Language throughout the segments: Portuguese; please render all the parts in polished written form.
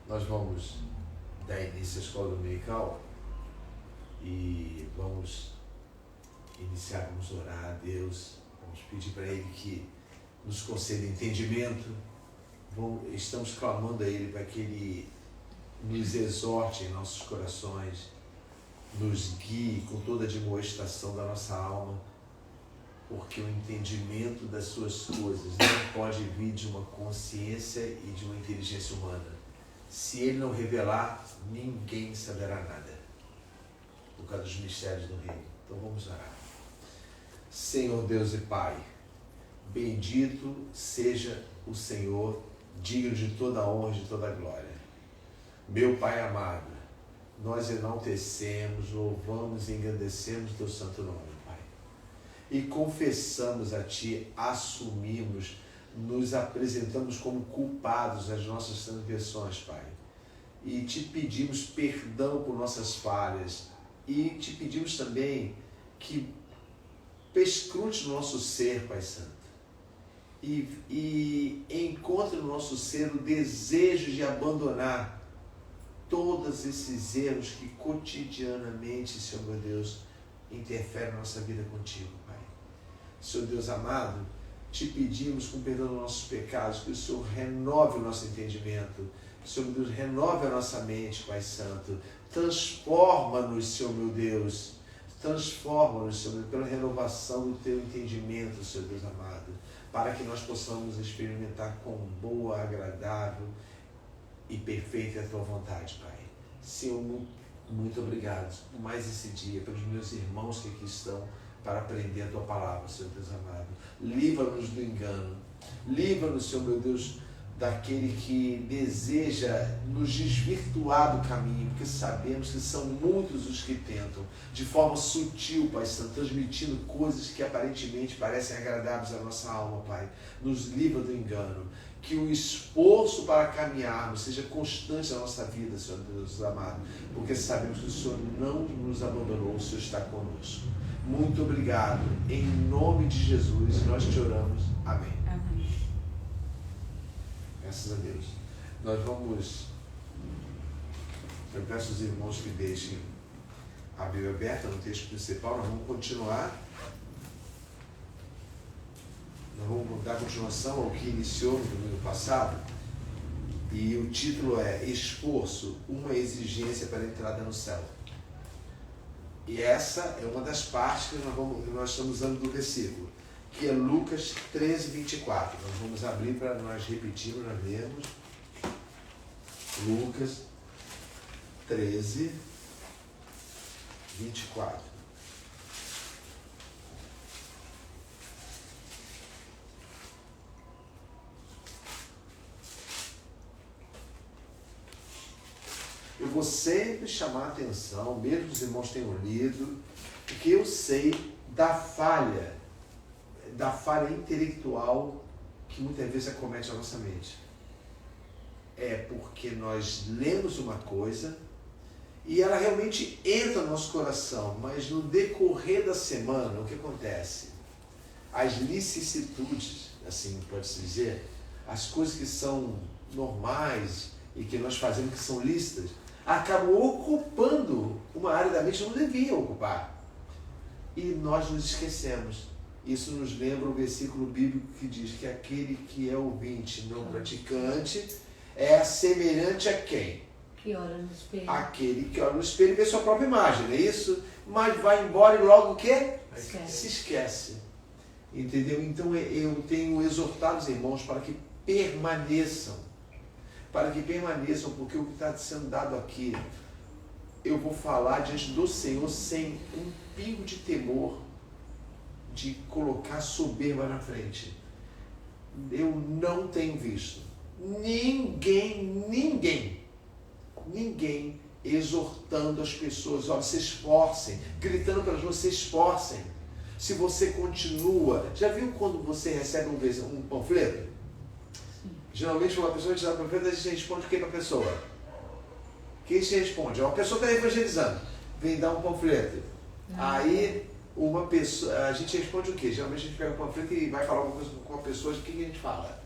Nós vamos dar início à escola dominical e vamos iniciar, vamos orar a Deus, vamos pedir para Ele que nos conceda entendimento. Estamos clamando a Ele para que Ele nos exorte em nossos corações, nos guie com toda a admoestação da nossa alma, porque o entendimento das suas coisas não pode vir de uma consciência e de uma inteligência humana. Se Ele não revelar, ninguém saberá nada, por causa dos mistérios do Reino. Então vamos orar. Senhor Deus e Pai, bendito seja o Senhor, digno de toda a honra e de toda a glória. Meu Pai amado, nós enaltecemos, louvamos e engrandecemos o Teu santo nome, Pai. E confessamos a Ti, assumimos, nos apresentamos como culpados das nossas transgressões, Pai. E Te pedimos perdão por nossas falhas. E Te pedimos também que perscrute no nosso ser, Pai Santo. E encontre no nosso ser o desejo de abandonar todos esses erros que cotidianamente, Senhor meu Deus, interferem na nossa vida contigo, Pai. Senhor Deus amado, Te pedimos, com perdão dos nossos pecados, que o Senhor renove o nosso entendimento. Senhor meu Deus, renove a nossa mente, Pai Santo. Transforma-nos, Senhor meu Deus. Transforma-nos, Senhor, pela renovação do Teu entendimento, Senhor Deus amado, para que nós possamos experimentar com boa, agradável e perfeita a Tua vontade, Pai. Senhor, muito obrigado por mais esse dia, pelos meus irmãos que aqui estão para aprender a Tua palavra, Senhor Deus amado. Livra-nos do engano. Livra-nos, Senhor meu Deus, daquele que deseja nos desvirtuar do caminho, porque sabemos que são muitos os que tentam, de forma sutil, Pai Santo, transmitindo coisas que aparentemente parecem agradáveis à nossa alma, Pai. Nos livra do engano. Que o esforço para caminharmos seja constante na nossa vida, Senhor Deus amado, porque sabemos que o Senhor não nos abandonou, o Senhor está conosco. Muito obrigado. Em nome de Jesus, nós te oramos. Amém. Amém. Graças a Deus. Nós vamos... Eu peço aos irmãos que deixem a Bíblia aberta no texto principal. Nós vamos continuar. Nós vamos dar continuação ao que iniciou no domingo passado. E o título é Esforço, uma exigência para a entrada no céu. E essa é uma das partes que nós estamos usando do versículo, que é Lucas 13, 24. Nós vamos abrir para nós repetirmos, nós lermos. Lucas 13, 24. Eu vou sempre chamar a atenção, mesmo que os irmãos tenham lido, porque eu sei da falha intelectual que muitas vezes acomete a nossa mente. É porque nós lemos uma coisa e ela realmente entra no nosso coração, mas no decorrer da semana, o que acontece? As vicissitudes, assim pode-se dizer, as coisas que são normais e que nós fazemos que são lícitas, acabam ocupando uma área da mente que não devia ocupar. E nós nos esquecemos. Isso nos lembra o versículo bíblico que diz que aquele que é ouvinte, não praticante, é semelhante a quem? Que olha no espelho. Aquele que olha no espelho e vê sua própria imagem, não é isso? Mas vai embora e logo o quê? Se esquece. Entendeu? Então eu tenho exortado os irmãos para que permaneçam. Porque o que está sendo dado aqui, eu vou falar diante do Senhor sem um pingo de temor de colocar soberba na frente. Eu não tenho visto ninguém exortando as pessoas, olha, se esforcem, gritando para as pessoas, se esforcem. Se você continua, já viu quando você recebe um panfleto? Geralmente, uma pessoa te dá um panfleto, a gente responde o que para a pessoa? Quem se responde? Uma pessoa está evangelizando, vem dar um panfleto. Aí, uma pessoa, a gente responde o quê? Geralmente a gente pega o panfleto e vai falar alguma coisa com a pessoa, de que a gente fala?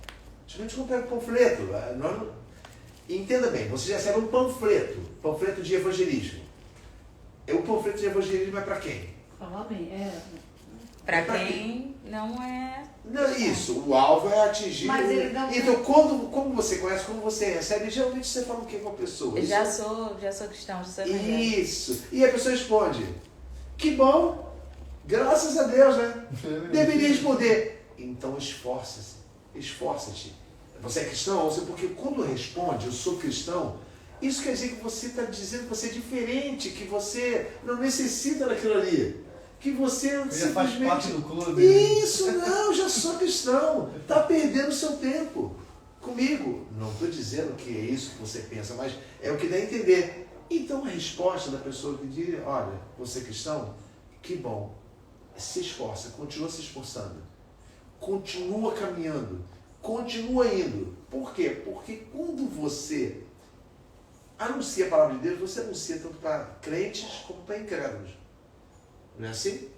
Geralmente a gente pega o panfleto. Entenda bem, você recebe um panfleto de evangelismo. O panfleto de evangelismo é para quem? Falar bem, Para quem não é... Não, isso, o alvo é atingir. Mas ele não... Então, como você conhece, como você recebe, geralmente você fala o que com a pessoa? Já sou cristão, já sou evangélico. Isso. E a pessoa responde, que bom, graças a Deus, né? Deveria responder. Então esforça-te. Você é cristão? Porque quando responde, eu sou cristão, isso quer dizer que você está dizendo que você é diferente, que você não necessita daquilo ali. Que você já faz parte do clube. Isso, não, já sou cristão. Está perdendo o seu tempo comigo. Não estou dizendo que é isso que você pensa, mas é o que dá a entender. Então a resposta da pessoa que diz, olha, você é cristão? Que bom. Se esforça, continua se esforçando. Continua caminhando. Continua indo. Por quê? Porque quando você anuncia a palavra de Deus, você anuncia tanto para crentes como para incrédulos. Não é assim?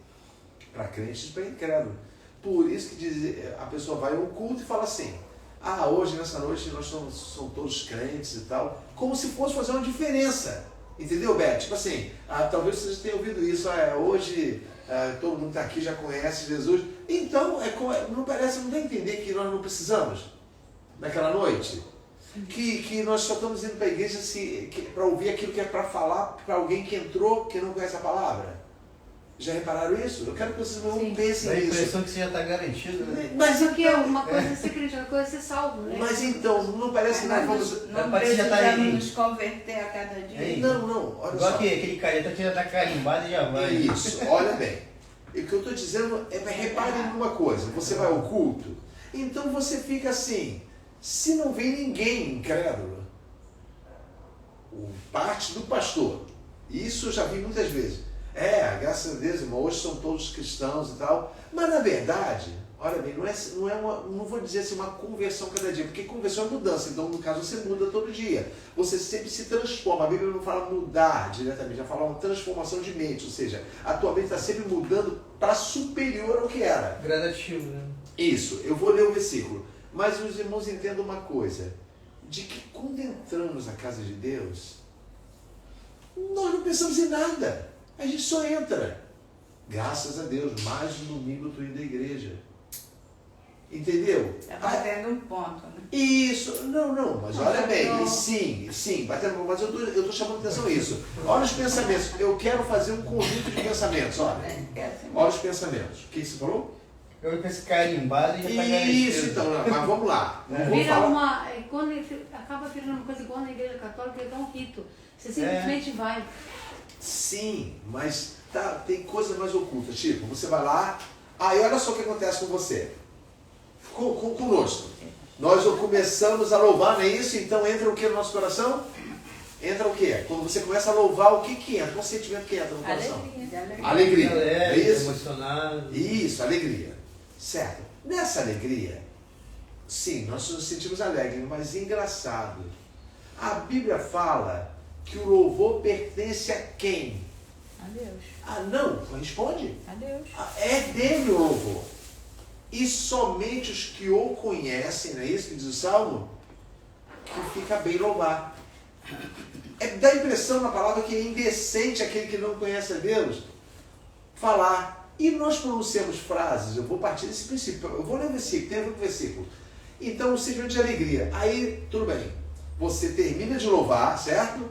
Para crentes e para incrédulos. Por isso que diz, a pessoa vai ao culto e fala assim, hoje, nessa noite, nós somos todos crentes e tal, como se fosse fazer uma diferença. Entendeu, Beth? Tipo assim, talvez vocês tenham ouvido isso, hoje todo mundo está aqui, já conhece Jesus. Então, não parece, não dá a entender que nós não precisamos naquela noite? Que nós só estamos indo para a igreja para ouvir aquilo que é para falar para alguém que entrou, que não conhece a palavra? Já repararam isso? Eu quero que vocês não pensem nisso. Dá a impressão que você já está garantido, né? Mas o que é uma coisa é ser crente, outra coisa é ser salvo, né? Mas então, não parece que nós vamos... Não precisamos nos converter a cada dia. Não, olha igual só. aquele careta que já está carimbado e já vai. Isso, olha bem. E o que eu estou dizendo é, reparem numa coisa, você vai ao culto, então você fica assim, se não vem ninguém incrédulo, parte do pastor, isso eu já vi muitas vezes, graças a Deus, irmão, hoje são todos cristãos e tal, mas na verdade, olha bem, não vou dizer assim uma conversão cada dia, porque conversão é mudança, então no caso você muda todo dia, você sempre se transforma, a Bíblia não fala mudar diretamente, já fala uma transformação de mente, ou seja, a tua mente está sempre mudando para superior ao que era. Gradativo, né? Isso, eu vou ler o versículo, mas os irmãos entendam uma coisa, de que quando entramos na casa de Deus, nós não pensamos em nada, a gente só entra. Graças a Deus, mais um domingo eu estou indo à igreja. Entendeu? Está batendo um ponto, né? Isso, não, mas olha bem, sim, batendo, mas eu estou chamando atenção a isso. Olha os pensamentos, eu quero fazer um conjunto de pensamentos, olha os pensamentos. O que você falou? Eu com esse carimbado e já está garantido. Isso, então, mas vamos lá. Quando acaba virando uma coisa igual na igreja católica, é um rito. Você simplesmente vai. Sim, mas tem coisa mais oculta, tipo, você vai lá, e olha só o que acontece com você. Conosco. Nós começamos a louvar, não é isso? Então entra o que no nosso coração? Entra o que? Quando você começa a louvar, o que entra? Qual sentimento que entra no coração? Alegria. É isso? Emocionado. Isso, alegria. Certo. Nessa alegria, sim, nós nos sentimos alegres, mas engraçado. A Bíblia fala que o louvor pertence a quem? A Deus. Não, responde. A Deus. É dele o louvor. E somente os que o conhecem, não é isso que diz o Salmo? Que fica bem louvar. Dá a impressão na palavra que é indecente aquele que não conhece a Deus falar. E nós pronunciamos frases, eu vou partir desse princípio, eu vou ler o versículo, tem a ver com o versículo. Então, o sentimento de alegria. Aí, tudo bem, você termina de louvar, certo?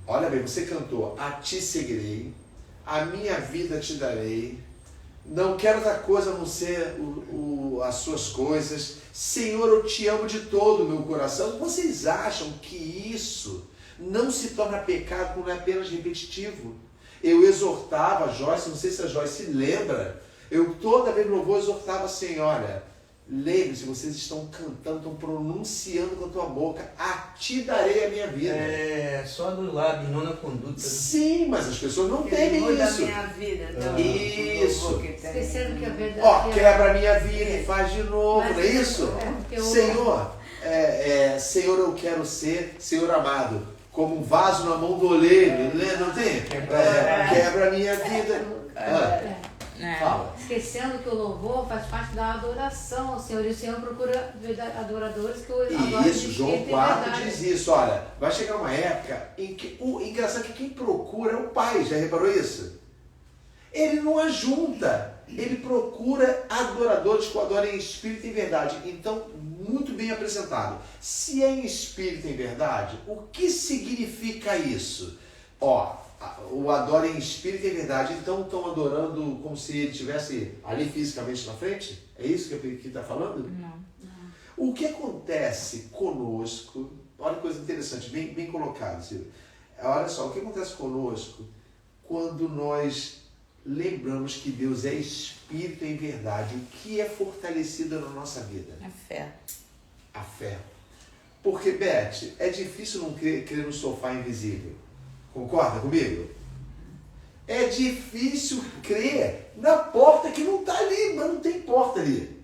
Olha bem, você cantou, a ti seguirei, a minha vida te darei, não quero outra coisa a não ser as suas coisas, Senhor, eu te amo de todo o meu coração. Vocês acham que isso não se torna pecado quando é apenas repetitivo? Eu exortava a Joyce, não sei se a Joyce se lembra, eu toda vez no louvor exortava assim, olha, lembre-se, vocês estão cantando, estão pronunciando com a tua boca, a ti darei a minha vida. Só do lábio, não na conduta. Sim, mas as pessoas não temem isso. Minha vida, isso. Esquecendo que a verdade quebra a minha vida e faz de novo, não é isso? Senhor, Senhor, eu quero ser, Senhor amado, como um vaso na mão do oleiro, não tem? Quebra a minha vida. Fala. Esquecendo que o louvor faz parte da adoração ao Senhor. E o Senhor procura adoradores que o adorem. Isso, João 4 diz isso. Olha, vai chegar uma época em que o engraçado é que quem procura é o Pai. Já reparou isso? Ele não ajunta. Ele procura adoradores que o adorem em espírito e em verdade. Então, muito bem apresentado. Se é em espírito e em verdade, o que significa isso? O adora em espírito e em verdade, então estão adorando como se ele estivesse ali fisicamente na frente? É isso que está falando? Não. O que acontece conosco, olha que coisa interessante, bem colocado, Silvia. Olha só, o que acontece conosco quando nós lembramos que Deus é espírito em verdade, o que é fortalecido na nossa vida? A fé. A fé. Porque, Beth, é difícil não crer no sofá invisível. Concorda comigo? É difícil crer na porta que não está ali, mas não tem porta ali.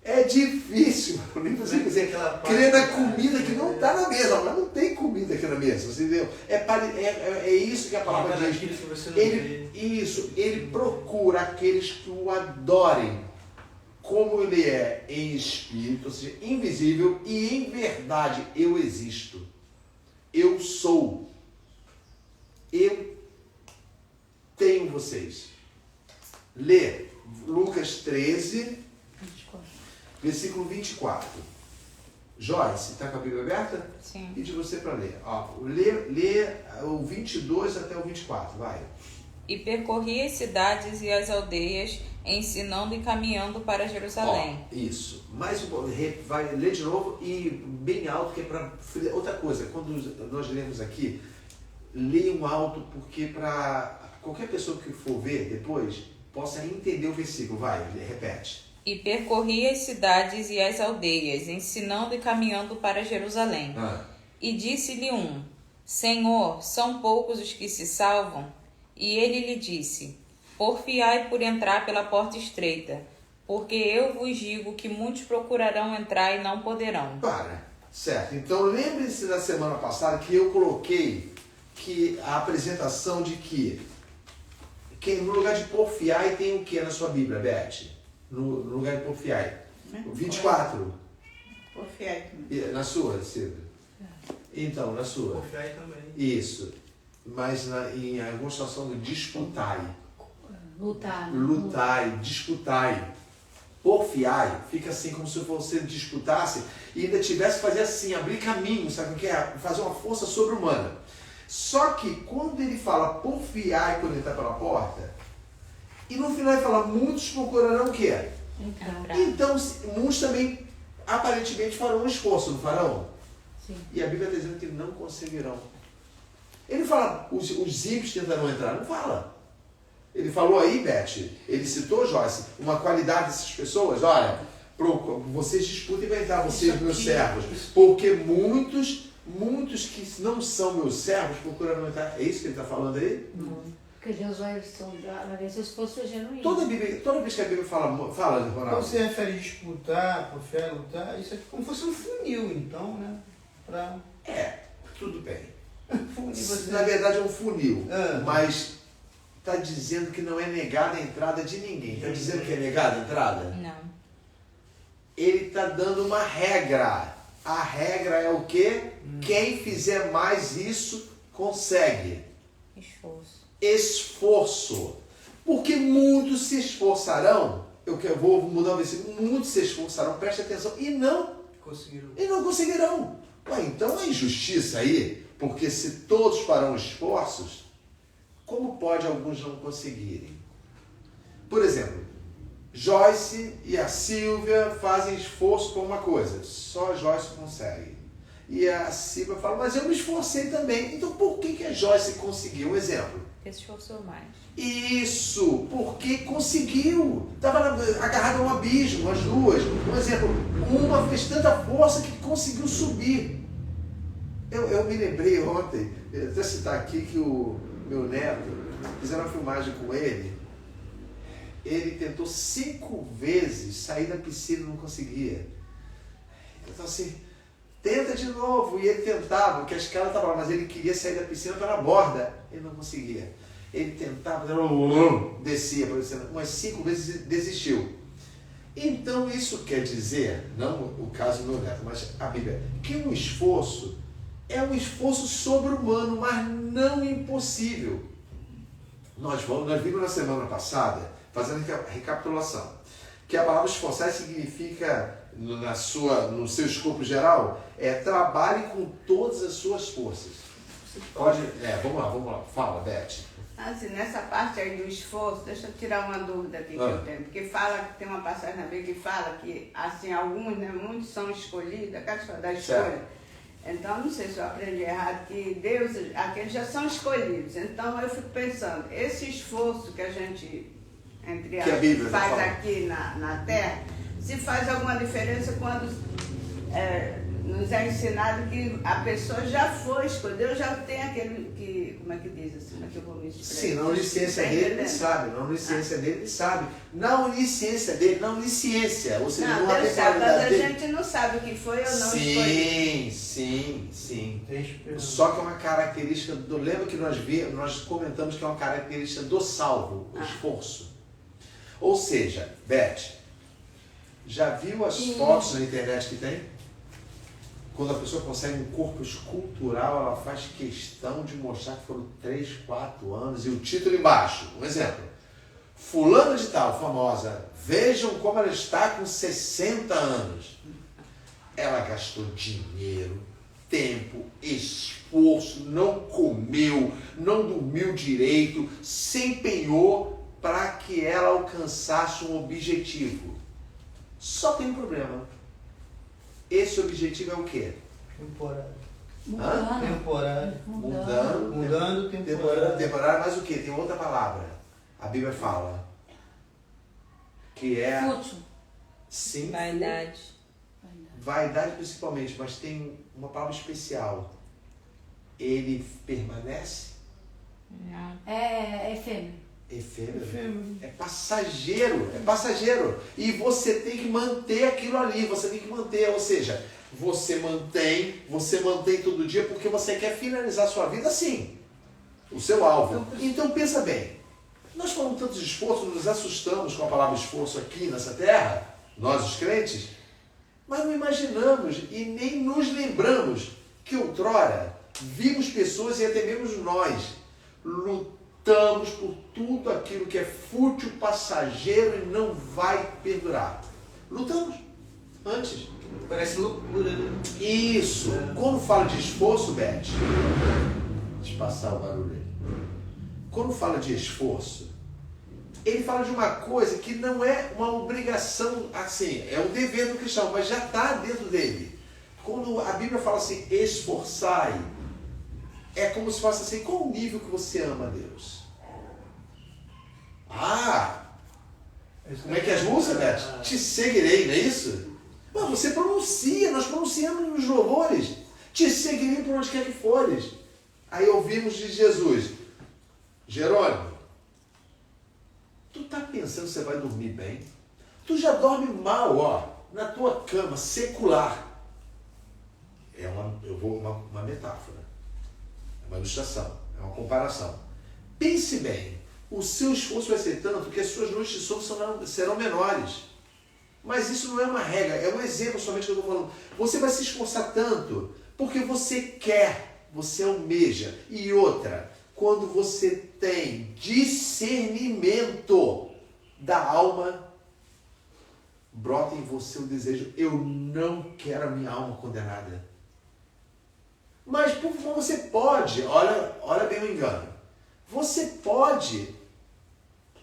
É difícil, nem você dizer, crer na comida que não está na mesa, mas não tem comida aqui na mesa, você entendeu? É isso que a palavra diz. Ele procura aqueles que o adorem, como ele é em espírito, ou seja, invisível e em verdade. Eu existo. Eu sou. Eu tenho vocês. Lê Lucas 13, versículo 24. Joyce, está com a Bíblia aberta? Sim. Pedi você para ler. Lê o 22 até o 24, vai. E percorria as cidades e as aldeias, ensinando e caminhando para Jerusalém. Isso. Mais um pouco, vai ler de novo e bem alto, que é para... Outra coisa, quando nós lemos aqui, leiam alto, porque para qualquer pessoa que for ver depois, possa entender o versículo. Vai, repete. E percorria as cidades e as aldeias, ensinando e caminhando para Jerusalém. E disse-lhe um: Senhor, são poucos os que se salvam? E ele lhe disse: Porfiai por entrar pela porta estreita, porque eu vos digo que muitos procurarão entrar e não poderão. Certo. Então lembre-se da semana passada que eu coloquei que a apresentação de que no lugar de porfiai tem o que na sua Bíblia, Beth? No lugar de porfiai. 24. Porfiai também. Na sua, Silvia? Então, na sua. Porfiai também. Isso. Mas em alguma situação do disputai. Lutai, disputai. Porfiai fica assim como se você disputasse e ainda tivesse que fazer assim, abrir caminho, sabe o que é? Fazer uma força sobre-humana. Só que quando ele fala porfiai quando ele está pela porta, e no final ele fala muitos procurarão o quê? Então muitos também aparentemente farão um esforço, não farão? Sim. E a Bíblia está dizendo que não conseguirão. Ele fala, os ímpios tentarão entrar, não fala. Ele falou aí, Beth, ele citou, Joyce, uma qualidade dessas pessoas. Olha, vocês disputem e vai entrar, vocês meus servos. Porque muitos que não são meus servos procurarão entrar. É isso que ele está falando aí? Não. Porque Deus vai ver se o esforço é genuíno. Toda vez que a Bíblia fala, Ronaldo. Quando você refere a disputar, porfiar, lutar, isso é como se fosse um funil, então, né? Tudo bem. Você... Na verdade é um funil, mas está dizendo que não é negada a entrada de ninguém. Está dizendo que é negada a entrada? Não. Ele está dando uma regra. A regra é o quê? Quem fizer mais isso, consegue. Esforço. Porque muitos se esforçarão. Eu vou mudar o versículo. Muitos se esforçarão, preste atenção, e não conseguirão. Então a injustiça aí, porque se todos farão esforços, como pode alguns não conseguirem? Por exemplo, Joyce e a Silvia fazem esforço por uma coisa, só a Joyce consegue. E a Silvia fala, mas eu me esforcei também. Então por que a Joyce conseguiu? Um exemplo. Porque se esforçou mais. Isso, porque conseguiu. Estava agarrada a um abismo, as duas. Um exemplo, uma fez tanta força que conseguiu subir. Eu me lembrei ontem, vou até citar aqui que o meu neto, fizeram uma filmagem com ele. Ele tentou 5 vezes sair da piscina e não conseguia. Então assim, tenta de novo. E ele tentava, porque a escala estava lá, mas ele queria sair da piscina pela borda. Ele não conseguia. Ele tentava, descia, umas 5 vezes desistiu. Então isso quer dizer, não o caso do meu neto, mas a Bíblia, que um esforço é um esforço sobre-humano, mas não impossível. Nós vimos na semana passada, fazendo a recapitulação, que a palavra esforçar significa, no seu escopo geral, trabalhe com todas as suas forças. Vamos lá, fala, Beth. Assim, nessa parte aí do esforço, deixa eu tirar uma dúvida aqui que eu tenho, porque tem uma passagem na Bíblia que fala que, assim, alguns, né, muitos são escolhidos, aquela história da escolha. Certo. Então, não sei se eu aprendi errado, que Deus, aqueles já são escolhidos. Então, eu fico pensando, esse esforço que a gente, entre aspas, faz aqui na Terra, se faz alguma diferença quando nos é ensinado que a pessoa já foi escolhida, Deus já tem aquele que, como é que diz assim, como é que eu vou me expressar? Sim, na onisciência dele ele sabe, na onisciência dele ele sabe, na onisciência dele, na onisciência, ou seja, não, Deus sabe, mas a gente não sabe o que foi ou não escolhido. Sim. Só que é uma característica, lembra que nós comentamos que é uma característica do salvo, o esforço. Ou seja, Beth, já viu as fotos na internet que tem? Quando a pessoa consegue um corpo escultural, ela faz questão de mostrar que foram 3, 4 anos. E o título embaixo, um exemplo. Fulana de tal, famosa, vejam como ela está com 60 anos. Ela gastou dinheiro, tempo, esforço, não comeu, não dormiu direito, se empenhou para que ela alcançasse um objetivo. Só tem um problema. Esse objetivo é o quê? Temporário. Mudando, temporário, mas o quê? Tem outra palavra. A Bíblia fala. Que é... Fútil. Sim. Vaidade principalmente, mas tem uma palavra especial. Ele permanece? Não. É efêmero. Efêmero. É passageiro. E você tem que manter aquilo ali, ou seja, você mantém todo dia porque você quer finalizar a sua vida assim, o seu alvo. Então pensa bem, nós falamos tanto de esforço, nos assustamos com a palavra esforço aqui nessa terra, nós os crentes, mas não imaginamos e nem nos lembramos que outrora vimos pessoas e até mesmo nós lutamos por tudo aquilo que é fútil, passageiro e não vai perdurar. Lutamos antes. Parece loucura, né? Isso. Quando fala de esforço, Beth, deixa eu passar o barulho aí. Quando fala de esforço, ele fala de uma coisa que não é uma obrigação, assim, é um dever do cristão, mas já está dentro dele. Quando a Bíblia fala assim, esforçai, é como se fosse assim, qual o nível que você ama a Deus? Como é que é as músicas, Beth? Te seguirei, não é isso? Mas você pronuncia, nós pronunciamos nos louvores. Te seguirei por onde quer que fores. Aí ouvimos de Jesus, Jerônimo, tu tá pensando que você vai dormir bem? Tu já dorme mal, na tua cama, secular. Uma metáfora. É uma ilustração, é uma comparação. Pense bem, o seu esforço vai ser tanto que as suas noites de sono serão menores. Mas isso não é uma regra, é um exemplo somente que eu estou falando. Você vai se esforçar tanto porque você quer, você almeja. E outra, quando você tem discernimento da alma, brota em você o desejo, eu não quero a minha alma condenada. Mas por favor, você pode, olha bem o engano, você pode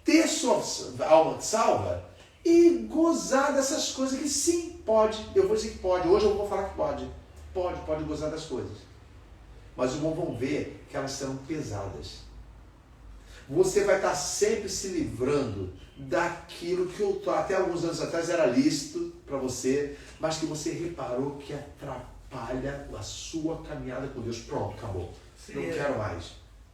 ter sua alma salva e gozar dessas coisas que sim, pode. Eu vou dizer que pode, hoje eu vou falar que pode. Pode gozar das coisas. Mas os irmãos vão ver que elas serão pesadas. Você vai estar sempre se livrando daquilo que até alguns anos atrás era lícito para você, mas que você reparou que atrapalha a sua caminhada com Deus. Pronto, acabou.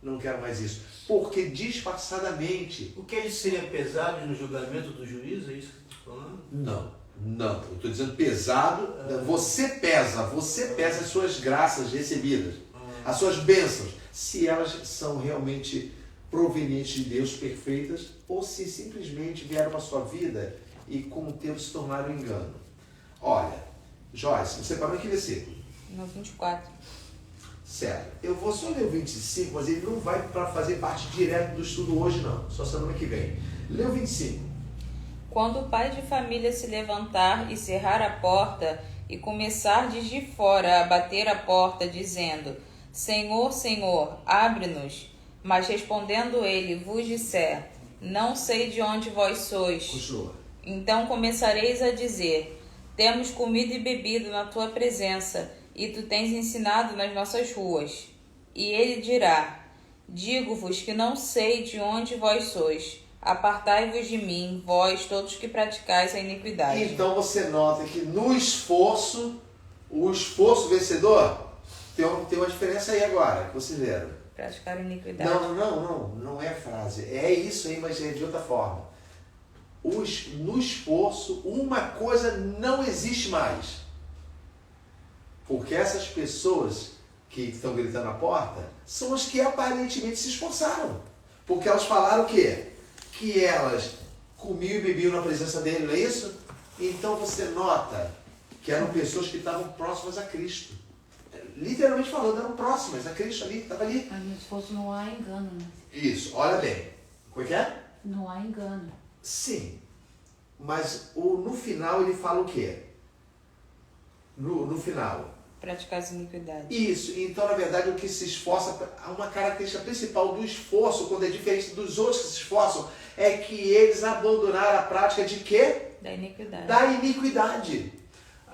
Não quero mais isso. Porque disfarçadamente... O que eles seriam pesados no julgamento do juiz? É isso que você está falando? Não. Eu estou dizendo pesado. Você pesa as suas graças recebidas, as suas bênçãos, se elas são realmente provenientes de Deus, perfeitas, ou se simplesmente vieram para a sua vida e com o tempo se tornaram um engano. Olha, Joyce, você parou em que versículo? No 24. Certo. Eu vou só ler o 25, mas ele não vai para fazer parte direto do estudo hoje, não. Só semana que vem. Lê o 25. Quando o pai de família se levantar e cerrar a porta e começar de fora a bater a porta, dizendo: Senhor, Senhor, abre-nos. Mas respondendo ele, vos disser: Não sei de onde vós sois. Continua. Então começareis a dizer: Temos comido e bebido na tua presença, e tu tens ensinado nas nossas ruas. E ele dirá: Digo-vos que não sei de onde vós sois. Apartai-vos de mim, vós todos que praticais a iniquidade. Então você nota que no esforço, o esforço vencedor, tem uma diferença aí agora, que vocês viram. Praticar a iniquidade. Não é a frase. É isso aí, mas é de outra forma. No esforço, uma coisa não existe mais. Porque essas pessoas que estão gritando na porta são as que aparentemente se esforçaram. Porque elas falaram o quê? Que elas comiam e bebiam na presença dele, não é isso? Então você nota que eram pessoas que estavam próximas a Cristo. Literalmente falando, eram próximas a Cristo ali, estava ali. Mas no esforço não há engano, né? Isso, olha bem. Como é que é? Não há engano. Sim. Mas no final ele fala o quê? No final. Praticar as iniquidades. Isso. Então, na verdade, o que se esforça, uma característica principal do esforço, quando é diferente dos outros que se esforçam, é que eles abandonaram a prática de quê? Da iniquidade. Da iniquidade.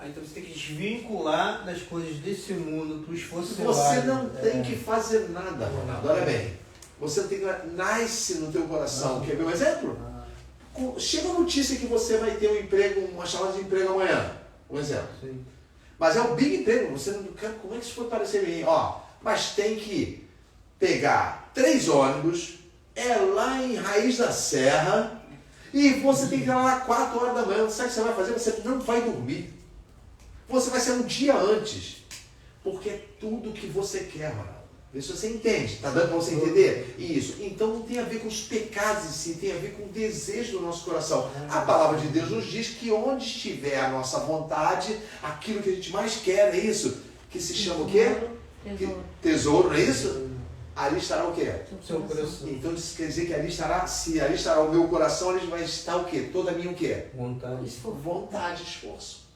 Então você tem que desvincular das coisas desse mundo para o esforço ser Você válido. não tem que fazer nada, Ronaldo. Olha bem. Você não tem que... Nasce no teu coração. Quer ver um exemplo? Chega a notícia que você vai ter um emprego, uma chamada de emprego amanhã. Um exemplo. Sim. Mas é um big emprego. Você não... Como é que isso foi parecer bem? Mas tem que pegar 3 ônibus, é lá em Raiz da Serra, e você tem que ir lá 4 horas da manhã. Sabe o que você vai fazer? Você não vai dormir. Você vai ser um dia antes. Porque é tudo que você quer, Ronaldo. Vê se você entende. Está dando para você entender? Isso. Então não tem a ver com os pecados em si, tem a ver com o desejo do nosso coração. A palavra de Deus nos diz que onde estiver a nossa vontade, aquilo que a gente mais quer, é isso? Que se chama o quê? Tesouro. Tesouro, não é isso? Ali estará o quê? Seu coração. Então isso quer dizer que ali estará, se ali estará o meu coração, ali vai estar o quê? Toda a minha o quê? Vontade. Vontade, esforço.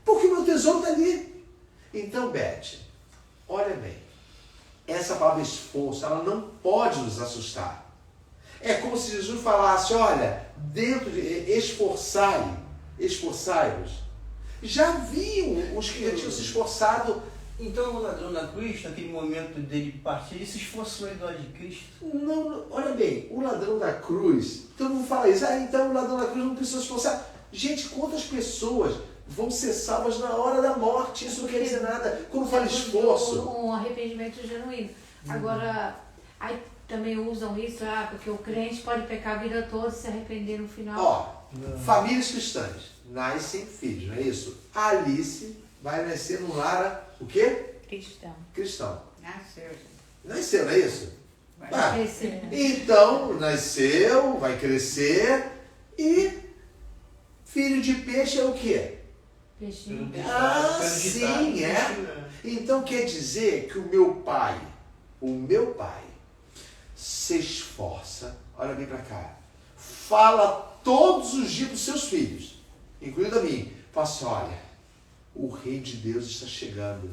Porque o meu tesouro está ali. Então, Beth, olha bem. Essa palavra esforço, ela não pode nos assustar. É como se Jesus falasse, olha, dentro de esforçai-vos. Já viam os que já tinham se esforçado. Então o ladrão da cruz, naquele momento dele partir, ele se esforçou em dó de Cristo. Não, olha bem, o ladrão da cruz, todo mundo fala isso, então o ladrão da cruz não precisa se esforçar. Gente, quantas pessoas vão ser salvas na hora da morte? Isso não quer dizer nada. Quando fala esforço. Um arrependimento genuíno. Agora, aí também usam isso, porque o crente pode pecar a vida toda e se arrepender no final. Famílias cristãs nascem filhos, não é isso? A Alice vai nascer num lar, o quê? Cristão. Nasceu, não é isso? Vai crescer. Então, nasceu, vai crescer e filho de peixe é o quê? Peixinho. Sim, é. Então quer dizer que o meu pai se esforça, olha bem para cá, fala todos os dias para os seus filhos, incluindo a mim, fala assim, olha, o Rei de Deus está chegando,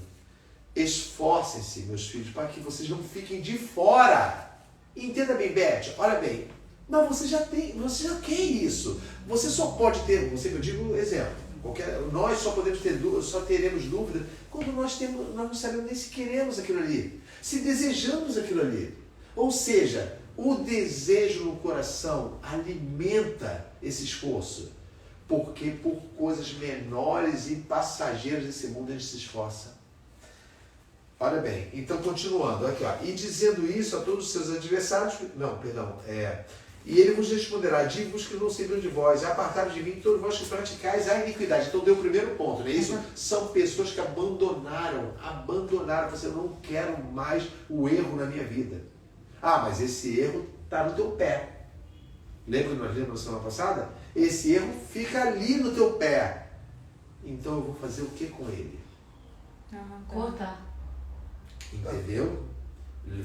esforcem-se, meus filhos, para que vocês não fiquem de fora. Entenda bem, Beth, olha bem, mas você já quer isso, você só pode ter, eu digo exemplo, nós só teremos dúvida quando nós não sabemos nem se queremos aquilo ali, se desejamos aquilo ali. Ou seja, o desejo no coração alimenta esse esforço, porque por coisas menores e passageiras desse mundo a gente se esforça. Olha bem, então continuando, aqui ó, e dizendo isso a todos os seus adversários, e ele vos responderá, digo-vos que não sei de vós, apartai-vos de mim todos vós que praticais a iniquidade. Então deu o primeiro ponto, não é isso? São pessoas que abandonaram, você, eu não quero mais o erro na minha vida. Ah, mas esse erro está no teu pé. Lembra que nós lemos na semana passada? Esse erro fica ali no teu pé. Então eu vou fazer o que com ele? Cortar. Entendeu?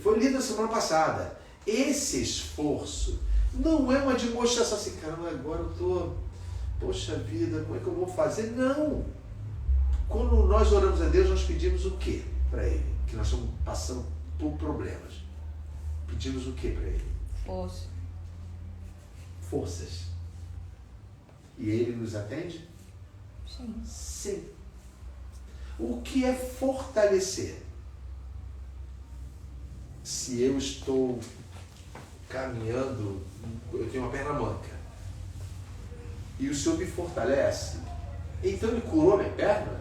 Foi lido na semana passada. Esse esforço não é uma demonstração assim, caramba, agora eu tô, poxa vida, como é que eu vou fazer? Não! Quando nós oramos a Deus, nós pedimos o quê para Ele? Que nós estamos passando por problemas. Pedimos o quê para Ele? Força. Forças. E Ele nos atende? Sim. Sim. O que é fortalecer? Se eu estou caminhando, eu tenho uma perna manca, e o Senhor me fortalece, então Ele curou minha perna?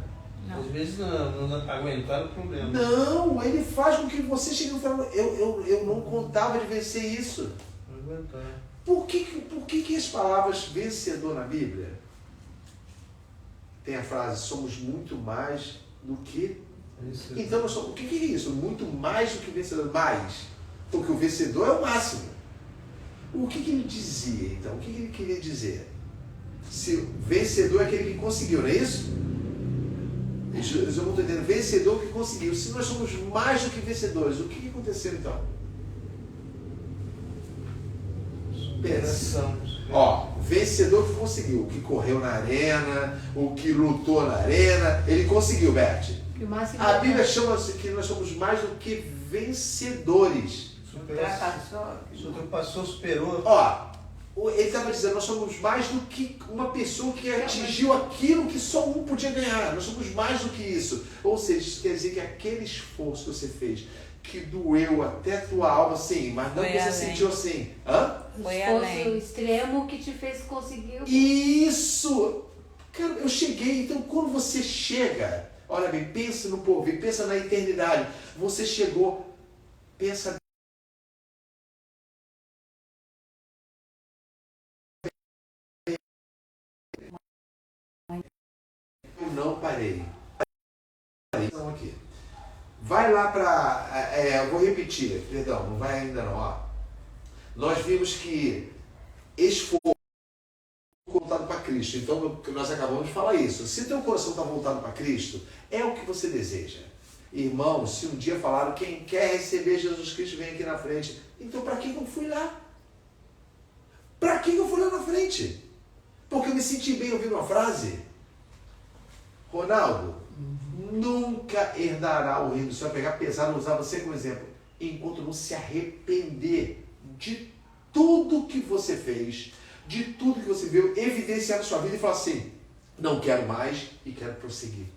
Não. Às vezes não aguentar o problema. Não, Ele faz com que você chegue no final. Eu não contava de vencer isso. Não aguentar. Por que as palavras vencedor na Bíblia tem a frase, somos muito mais do que... Então, o que é isso? Muito mais do que vencedor. Mais. Porque o vencedor é o máximo. O que ele dizia, então? O que ele queria dizer? Se vencedor é aquele que conseguiu, não é isso? Eu não estou entendendo. Vencedor que conseguiu. Se nós somos mais do que vencedores, o que aconteceu, então? Pensa. Ó, vencedor que conseguiu. O que correu na arena, o que lutou na arena, ele conseguiu, Beth. A Bíblia chama que nós somos mais do que vencedores. Ultrapassou, superou. Ó, ele estava dizendo, nós somos mais do que uma pessoa que atingiu aquilo que só um podia ganhar. Nós somos mais do que isso. Ou seja, isso quer dizer que aquele esforço que você fez, que doeu até a tua alma, sim, mas não que você sentiu assim. Hã? Foi além. O extremo que te fez conseguir. Isso! Cara, eu cheguei. Então, quando você chega, olha bem, pensa no porvir, pensa na eternidade. Você chegou, pensa. Eu não parei. Não aqui. Vai lá para... eu vou repetir, perdão, não vai ainda não. Ó. Nós vimos que esforço voltado para Cristo. Então, nós acabamos de falar isso. Se teu coração está voltado para Cristo, é o que você deseja. Irmãos, se um dia falaram, quem quer receber Jesus Cristo, vem aqui na frente. Então, para que eu fui lá? Para que eu fui lá na frente? Porque eu me senti bem ouvindo uma frase. Ronaldo, nunca herdará o reino do Senhor. Pegar pesado, usar você como exemplo. Enquanto não se arrepender de tudo que você fez, de tudo que você viu, evidenciar na sua vida e falar assim, não quero mais e quero prosseguir.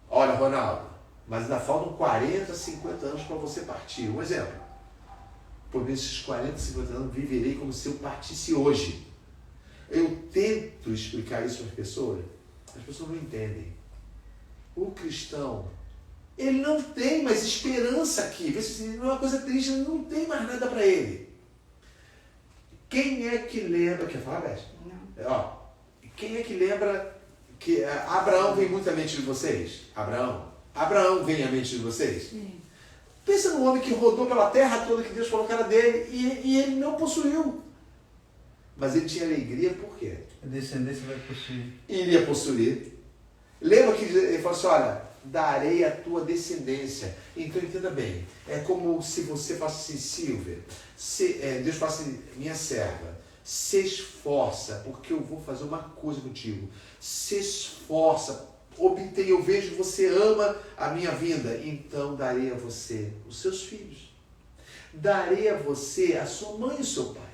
Olha, Ronaldo, mas ainda faltam 40, 50 anos para você partir. Um exemplo. Por nesses 40, 50 anos, viverei como se eu partisse hoje. Eu tento explicar isso para as pessoas não entendem. O cristão, ele não tem mais esperança aqui. Não é uma coisa triste, ele não tem mais nada para ele. Quem é que lembra... Quer falar, Beth? Não. Ó, quem é que lembra que Abraão vem muito à mente de vocês? Abraão vem à mente de vocês? Sim. Pensa no homem que rodou pela terra toda que Deus falou que era dele e ele não possuiu. Mas ele tinha alegria por quê? A descendência vai possuir. Iria possuir. Lembra que ele falou assim, olha, darei a tua descendência. Então entenda bem, é como se você falasse assim, Silvia, Deus fala assim, minha serva, se esforça, porque eu vou fazer uma coisa contigo. Se esforça, obtém, eu vejo que você ama a minha vinda, então darei a você os seus filhos. Darei a você a sua mãe e o seu pai.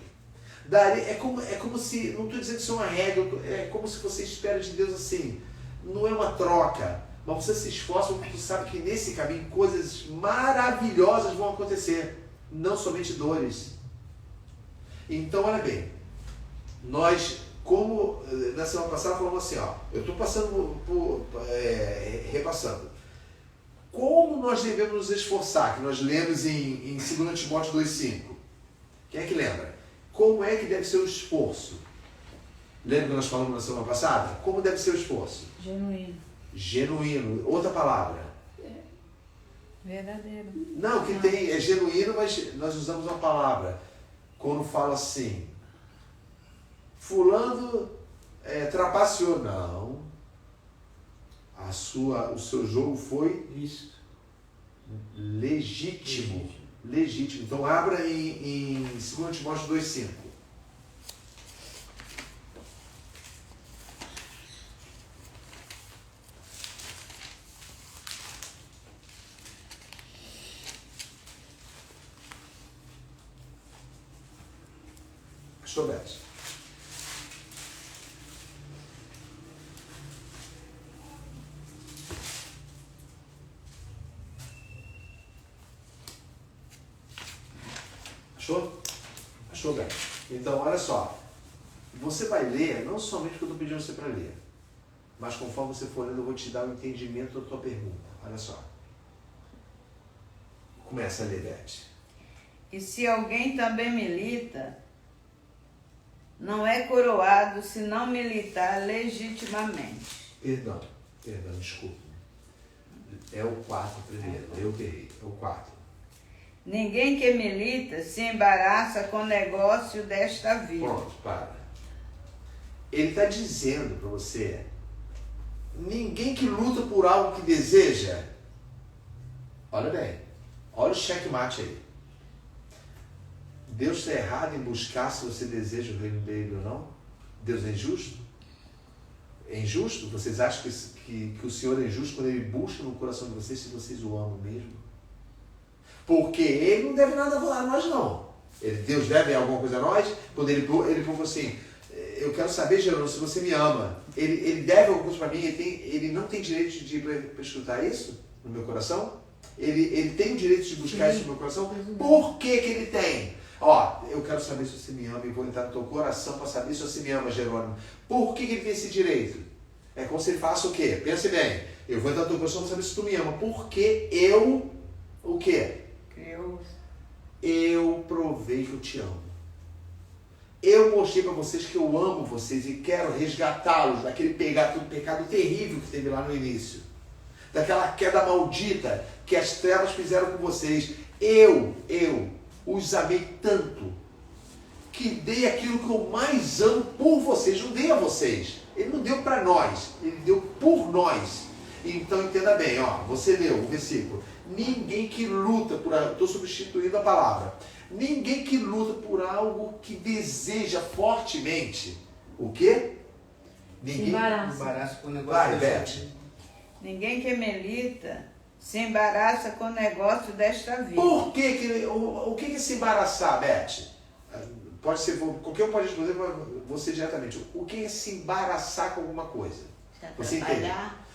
É como se, não estou dizendo que isso é uma regra, é como se você espera de Deus assim, não é uma troca, mas você se esforça porque tu sabe que nesse caminho coisas maravilhosas vão acontecer, não somente dores. Então, olha bem, nós, como na semana passada falamos assim, ó, eu estou repassando, como nós devemos nos esforçar, que nós lemos em 2 Timóteo 2,5, quem é que lembra? Como é que deve ser o esforço? Lembra que nós falamos na semana passada? Como deve ser o esforço? Genuíno. Genuíno. Outra palavra. Verdadeiro. Não, que tem, é genuíno, mas nós usamos uma palavra. Quando fala assim, fulano trapaceou. Não. O seu jogo foi Isso. legítimo. Legítimo. Então abra em 2 Timóteo 2,5. Soubesse. Achou? Achou bem. Então, olha só. Você vai ler, não somente o que eu estou pedindo você para ler, mas conforme você for lendo, eu vou te dar o entendimento da tua pergunta. Olha só. Começa a ler, Beth. E se alguém também milita, não é coroado se não militar legitimamente. Perdão, desculpa. É o 4 primeiro, eu errei. É o 4. Ninguém que milita se embaraça com o negócio desta vida. Pronto, para. Ele está dizendo para você, ninguém que luta por algo que deseja, olha bem, olha o checkmate aí. Deus está errado em buscar se você deseja o reino dele ou não? Deus é injusto? É injusto? Vocês acham que o Senhor é injusto quando Ele busca no coração de vocês se vocês o amam mesmo? Porque Ele não deve nada a nós, não. Deus deve alguma coisa a nós? Quando Ele falou assim, eu quero saber, Jerônimo, se você me ama. Ele deve alguma coisa para mim? Ele não tem direito de ir para escutar isso no meu coração? Ele tem o direito de buscar isso no meu coração? Por que ele tem? Eu quero saber se você me ama e vou entrar no teu coração para saber se você me ama, Jerônimo. Por que ele tem esse direito? É como se ele faça o quê? Pense bem. Eu vou entrar no teu coração para saber se tu me ama. Porque o quê? Eu provei que eu te amo. Eu mostrei para vocês que eu amo vocês e quero resgatá-los daquele pecado terrível que teve lá no início. Daquela queda maldita que as trevas fizeram com vocês. Eu os amei tanto que dei aquilo que eu mais amo por vocês. Não dei a vocês. Ele não deu para nós. Ele deu por nós. Então entenda bem, você leu o versículo. Ninguém que luta por algo, estou substituindo a palavra. Ninguém que luta por algo que deseja fortemente. O quê? Ninguém embaraça com o negócio. Vai, Beth. Ninguém que milita se embaraça com o negócio desta vida. Por que o que é se embaraçar, Beth? Pode ser, qualquer um pode responder para você diretamente. O que é se embaraçar com alguma coisa? Você entende?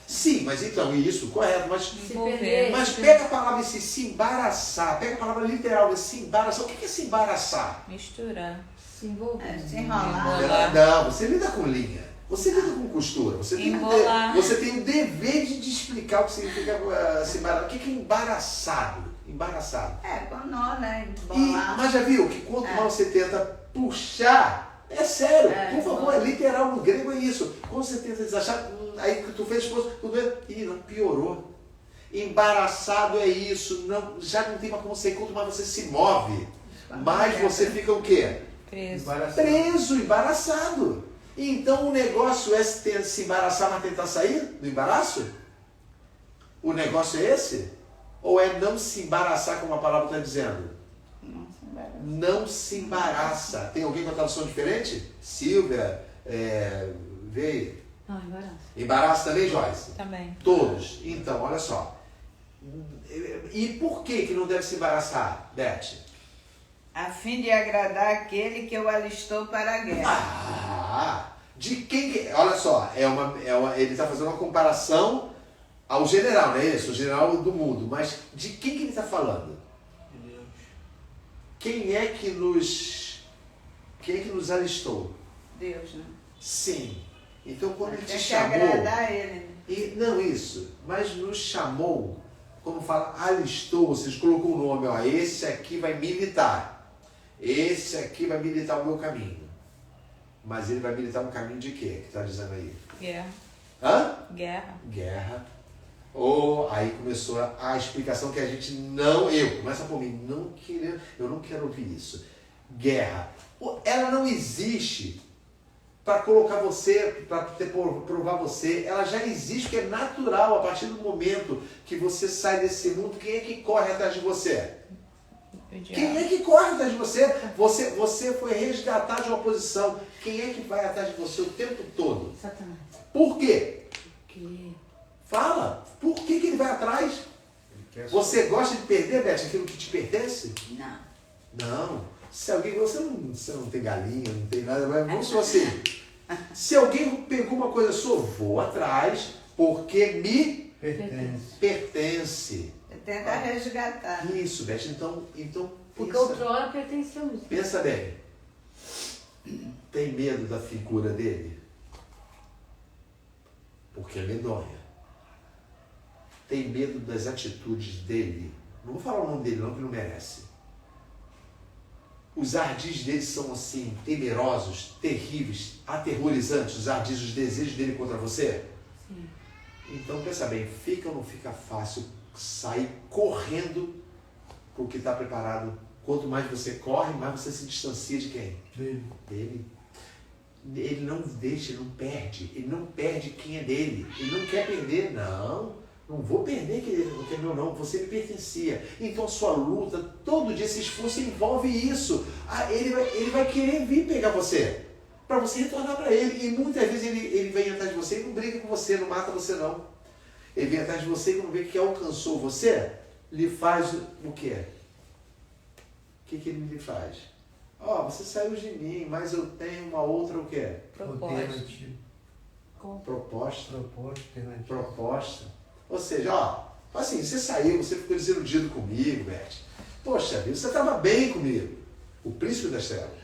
Sim, mas então, isso, correto, mas pega a palavra se embaraçar, pega a palavra literal, se embaraçar. O que é se embaraçar? Misturar. Se envolver. Se enrolar. Não, você lida com linha, você lida com costura, você tem o dever de explicar o que significa se embaraçar. O que é embaraçado? Embaraçado. Com nó, né? Mas já viu que quanto mais você tenta puxar, é sério, por favor, é literal, no grego é isso. Quando você tenta desachar, aí que tu fez esposo, não piorou. Embaraçado é isso, já não tem mais como você, quanto mais você se move, mais você fica o quê? Preso, embaraçado. Então o negócio é se embaraçar, mas tentar sair do embaraço? O negócio é esse? Ou é não se embaraçar, como a palavra está dizendo? Não se embaraça. Tem alguém com a tradução diferente? Silvia, veio. Não, embaraça. Embaraça também, Joyce? Também. Todos. Então, olha só. E por que não deve se embaraçar, Beth? A fim de agradar aquele que o alistou para a guerra. De quem? Olha só, ele está fazendo uma comparação ao general, não é isso? O general do mundo. Mas de quem que ele está falando? Quem é que nos alistou? Deus, né? Sim. Então quando ele te Tem que chamou... agradar ele. Não isso, mas nos chamou, como fala, alistou, vocês colocou o nome, esse aqui vai militar. Esse aqui vai militar o meu caminho. Mas ele vai militar um caminho de quê? Que está dizendo aí? Guerra. Hã? Guerra. Guerra. Aí começou a explicação que a gente começa por mim, eu não quero ouvir isso. Guerra. Ela não existe para colocar você, para provar você. Ela já existe, que é natural. A partir do momento que você sai desse mundo, quem é que corre atrás de você? Quem é que corre atrás de você? Você foi resgatado de uma posição. Quem é que vai atrás de você o tempo todo? Satanás. Por quê? Porque... Fala. Por que ele vai atrás? Você gosta de perder, Beth, aquilo que te pertence? Não. Se alguém... Você não tem galinha, não tem nada, mas vamos só assim. Se alguém pegou uma coisa sua, vou atrás, porque me pertence. Tenta resgatar. Isso, Beth. Então porque outrora pertenceu mesmo. Pensa bem. Tem medo da figura dele? Porque é medonha. Tem medo das atitudes dele? Não vou falar o nome dele não, que não merece. Os ardis dele são assim, temerosos, terríveis, aterrorizantes, os ardis, os desejos dele contra você? Sim. Então pensa bem, fica ou não fica fácil sair correndo porque está preparado? Quanto mais você corre, mais você se distancia de quem? Dele. Ele não deixa, ele não perde quem é dele. Ele não quer perder, não vou perder que é meu não, você me pertencia. Então a sua luta, todo dia, esse esforço envolve isso. Ele vai querer vir pegar você, para você retornar para ele. E muitas vezes ele vem atrás de você e não briga com você, não mata você não. Ele vem atrás de você e quando vê que alcançou você, lhe faz o quê? O que ele lhe faz? Você saiu de mim, mas eu tenho uma outra o quê? Proposta. Ou seja, assim, você saiu, você ficou desiludido comigo, Beth. Poxa vida, você estava bem comigo. O príncipe das trevas.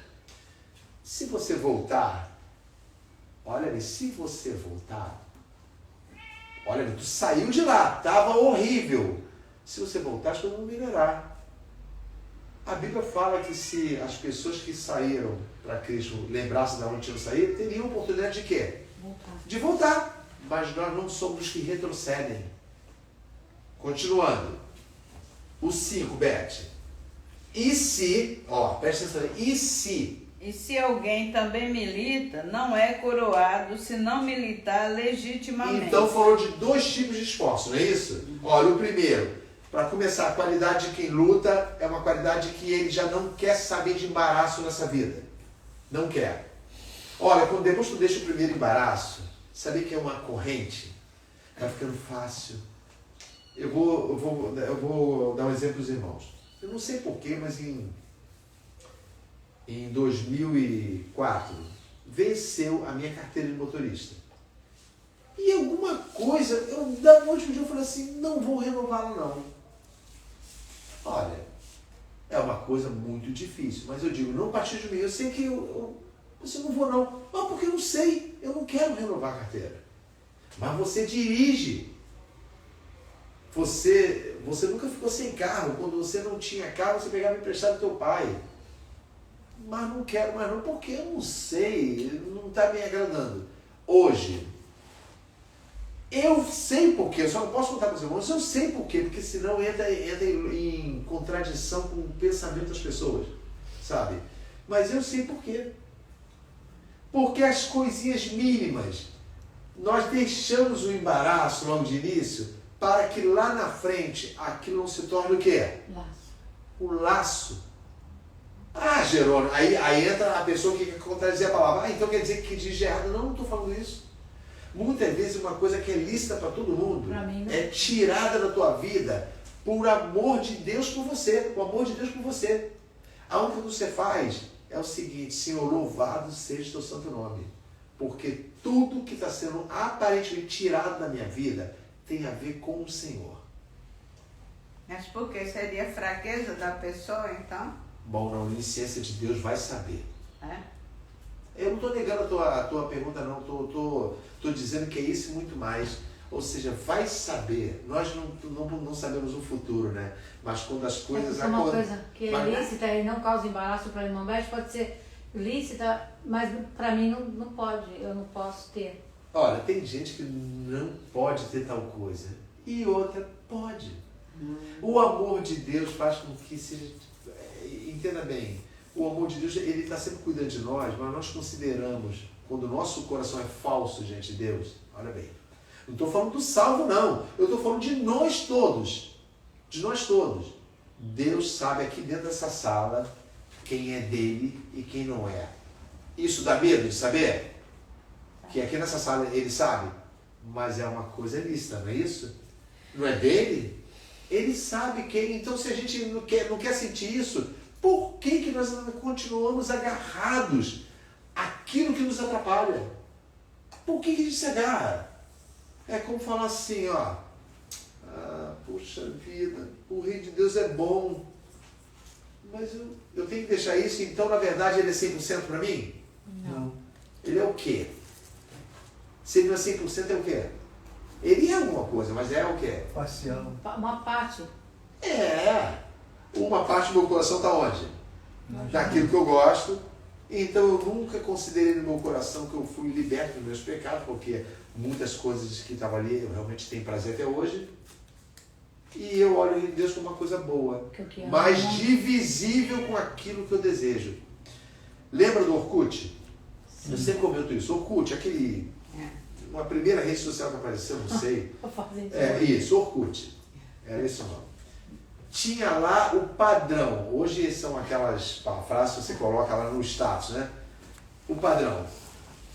Se você voltar, olha ali, olha ali, tu saiu de lá, estava horrível. Se você voltar, acho que eu vou melhorar. A Bíblia fala que se as pessoas que saíram para Cristo lembrassem de onde tinham saído, teriam oportunidade de quê? De voltar. Mas nós não somos os que retrocedem. Continuando. O 5, Beth. E se, presta atenção, e se alguém também milita, não é coroado se não militar legitimamente. Então falou de 2 tipos de esforço, não é isso? Olha, o primeiro, para começar, a qualidade de quem luta é uma qualidade que ele já não quer saber de embaraço nessa vida. Não quer. Olha, depois tu deixa o primeiro embaraço, sabe que é uma corrente? Vai ficando fácil. Eu vou dar um exemplo aos irmãos. Eu não sei porquê, mas em 2004 venceu a minha carteira de motorista. E alguma coisa, da noite pro dia eu falei assim, não vou renová-la não. Olha, é uma coisa muito difícil, mas eu digo, não partiu de mim, eu sei que eu não vou não. Porque eu não sei, eu não quero renovar a carteira. Mas você dirige. Você nunca ficou sem carro. Quando você não tinha carro, você pegava emprestado do teu pai. Mas não quero mais não, porque eu não sei, não está me agradando. Hoje, eu sei porquê, eu só não posso contar para os irmãos, eu sei porquê, porque senão entra em contradição com o pensamento das pessoas, sabe? Mas eu sei porquê. Porque as coisinhas mínimas, nós deixamos o embaraço logo de início, para que lá na frente aquilo não se torne o quê? O laço. Jerônimo, aí entra a pessoa que quer contradizer a palavra. Então quer dizer que dirige errado. Não estou falando isso. Muitas vezes uma coisa que é lícita para todo mundo é tirada da tua vida por amor de Deus por você. O amor de Deus por você. A única coisa que você faz é o seguinte: Senhor, louvado seja o teu santo nome. Porque tudo que está sendo aparentemente tirado da minha vida tem a ver com o Senhor. Mas por que? Seria fraqueza da pessoa, então? Bom, na onisciência de Deus vai saber. Eu não estou negando a tua pergunta, não. Estou dizendo que é isso e muito mais. Ou seja, vai saber. Nós não sabemos o futuro, né? Mas quando as coisas acontecem. Uma coisa que é lícita e não causa embaraço para a irmã Beth, pode ser lícita, mas para mim não pode. Eu não posso ter. Olha, tem gente que não pode ter tal coisa. e outra pode. O amor de Deus faz com que seja... Entenda bem, o amor de Deus, ele está sempre cuidando de nós, mas nós consideramos, quando o nosso coração é falso diante de Deus, olha bem, não estou falando do salvo, não. Eu estou falando de nós todos. De nós todos. Deus sabe aqui dentro dessa sala quem é dele e quem não é. Isso dá medo de saber? Que aqui nessa sala ele sabe? Mas é uma coisa lícita, não é isso? Não é dele? Ele sabe quem. Então, se a gente não quer sentir isso, por que nós continuamos agarrados àquilo que nos atrapalha? Por que a gente se agarra? É como falar assim, ó. Puxa vida, o reino de Deus é bom. Mas eu tenho que deixar isso, então na verdade ele é 100% para mim? Não. Ele é o quê? Se ele não é 100% é o quê? Ele é alguma coisa, mas é o quê? Parcial. Uma parte. Uma parte do meu coração está onde? Daquilo que eu gosto. Então eu nunca considerei no meu coração que eu fui liberto dos meus pecados, porque muitas coisas que estavam ali eu realmente tenho prazer até hoje. E eu olho em Deus como uma coisa boa, mas divisível com aquilo que eu desejo. Lembra do Orkut? Sim. Eu sempre comento isso. Orkut, uma primeira rede social que apareceu, não sei. Isso, Orkut. Era esse o nome. Tinha lá o padrão. Hoje são aquelas frases que você coloca lá no status, né? O padrão.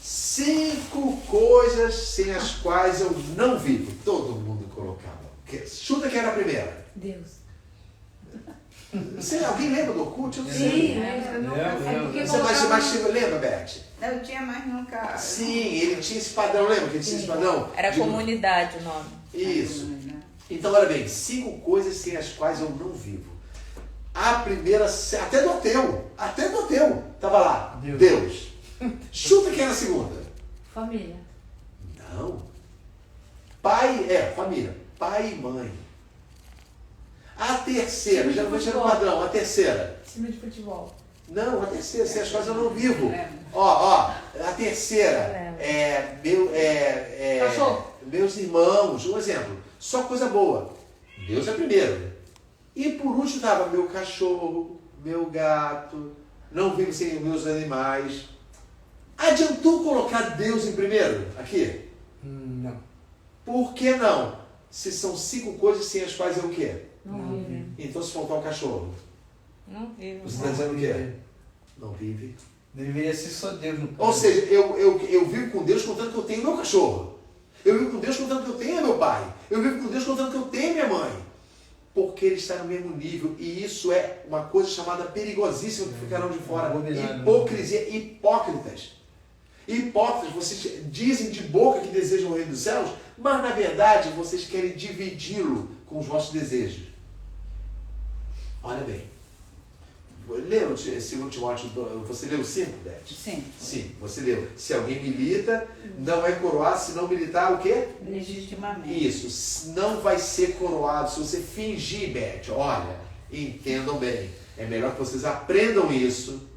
5 coisas sem as quais eu não vivo. Todo mundo colocava. Chuta quem era a primeira. Deus. Alguém lembra do Orkut? Eu não sei. Sim, Mas lembra, Beth? Eu tinha, mas nunca... Sim, ele tinha esse padrão, lembra que ele tinha esse padrão? Era comunidade o nome. Isso. Então, olha bem, 5 coisas sem as quais eu não vivo. A primeira, até do ateu, estava lá, Deus. Chuta quem era a segunda. Família. Não. Família. Pai e mãe. A terceira, geralmente era o padrão, a terceira. Time de futebol. Não, a terceira, sem as quais eu não vivo. A terceira, meus irmãos, um exemplo, só coisa boa. Deus é primeiro. E por último estava meu cachorro, meu gato, não vivo sem meus animais. Adiantou colocar Deus em primeiro aqui? Não. Por que não? Se são 5 coisas sem as quais eu o quê? Não vive. Então se faltar o cachorro, Não vive. você está dizendo o quê? Não vive. Deveria ser só Deus no Ou seja, eu vivo com Deus contando que eu tenho meu cachorro. Eu vivo com Deus contando que eu tenho meu pai. Eu vivo com Deus contando que eu tenho minha mãe. Porque ele está no mesmo nível. E isso é uma coisa chamada perigosíssima que ficarão de fora. Hipocrisia. Hipócritas. Hipócritas, vocês dizem de boca que desejam o reino dos céus, mas na verdade vocês querem dividi-lo com os vossos desejos. Olha bem. Leu 2 Timóteo, você leu 5, Beth? Sim. Sim, você leu. Se alguém milita, não é coroado, se não militar, o quê? Legitimamente. Isso, não vai ser coroado se você fingir, Beth. Olha, entendam bem. É melhor que vocês aprendam isso,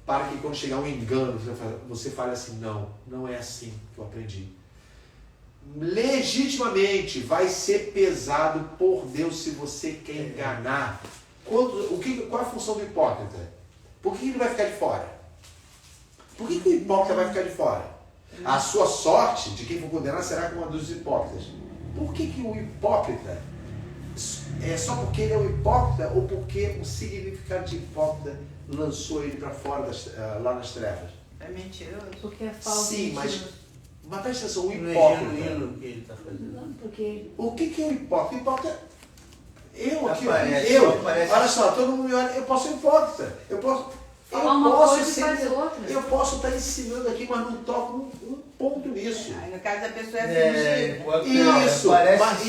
para que quando chegar um engano, você fale assim, não é assim que eu aprendi. Legitimamente vai ser pesado por Deus se você quer enganar. Qual é a função do hipócrita? Por que ele vai ficar de fora? Por que o hipócrita vai ficar de fora? A sua sorte de quem for condenar será como a dos hipócritas. Por que o hipócrita? É só porque ele é um hipócrita ou porque o significado de hipócrita lançou ele para fora lá nas trevas? É mentiroso. Porque é falso. Sim, mas presta atenção, o Não é hipócrita. genuíno o que ele está fazendo. Não, porque... O que é o hipócrita? O hipócrita... Aparece. Olha só, todo mundo me olha, eu posso ser hipócrita. Eu posso estar ensinando aqui, mas não toco um ponto nisso. No caso da pessoa é Isso.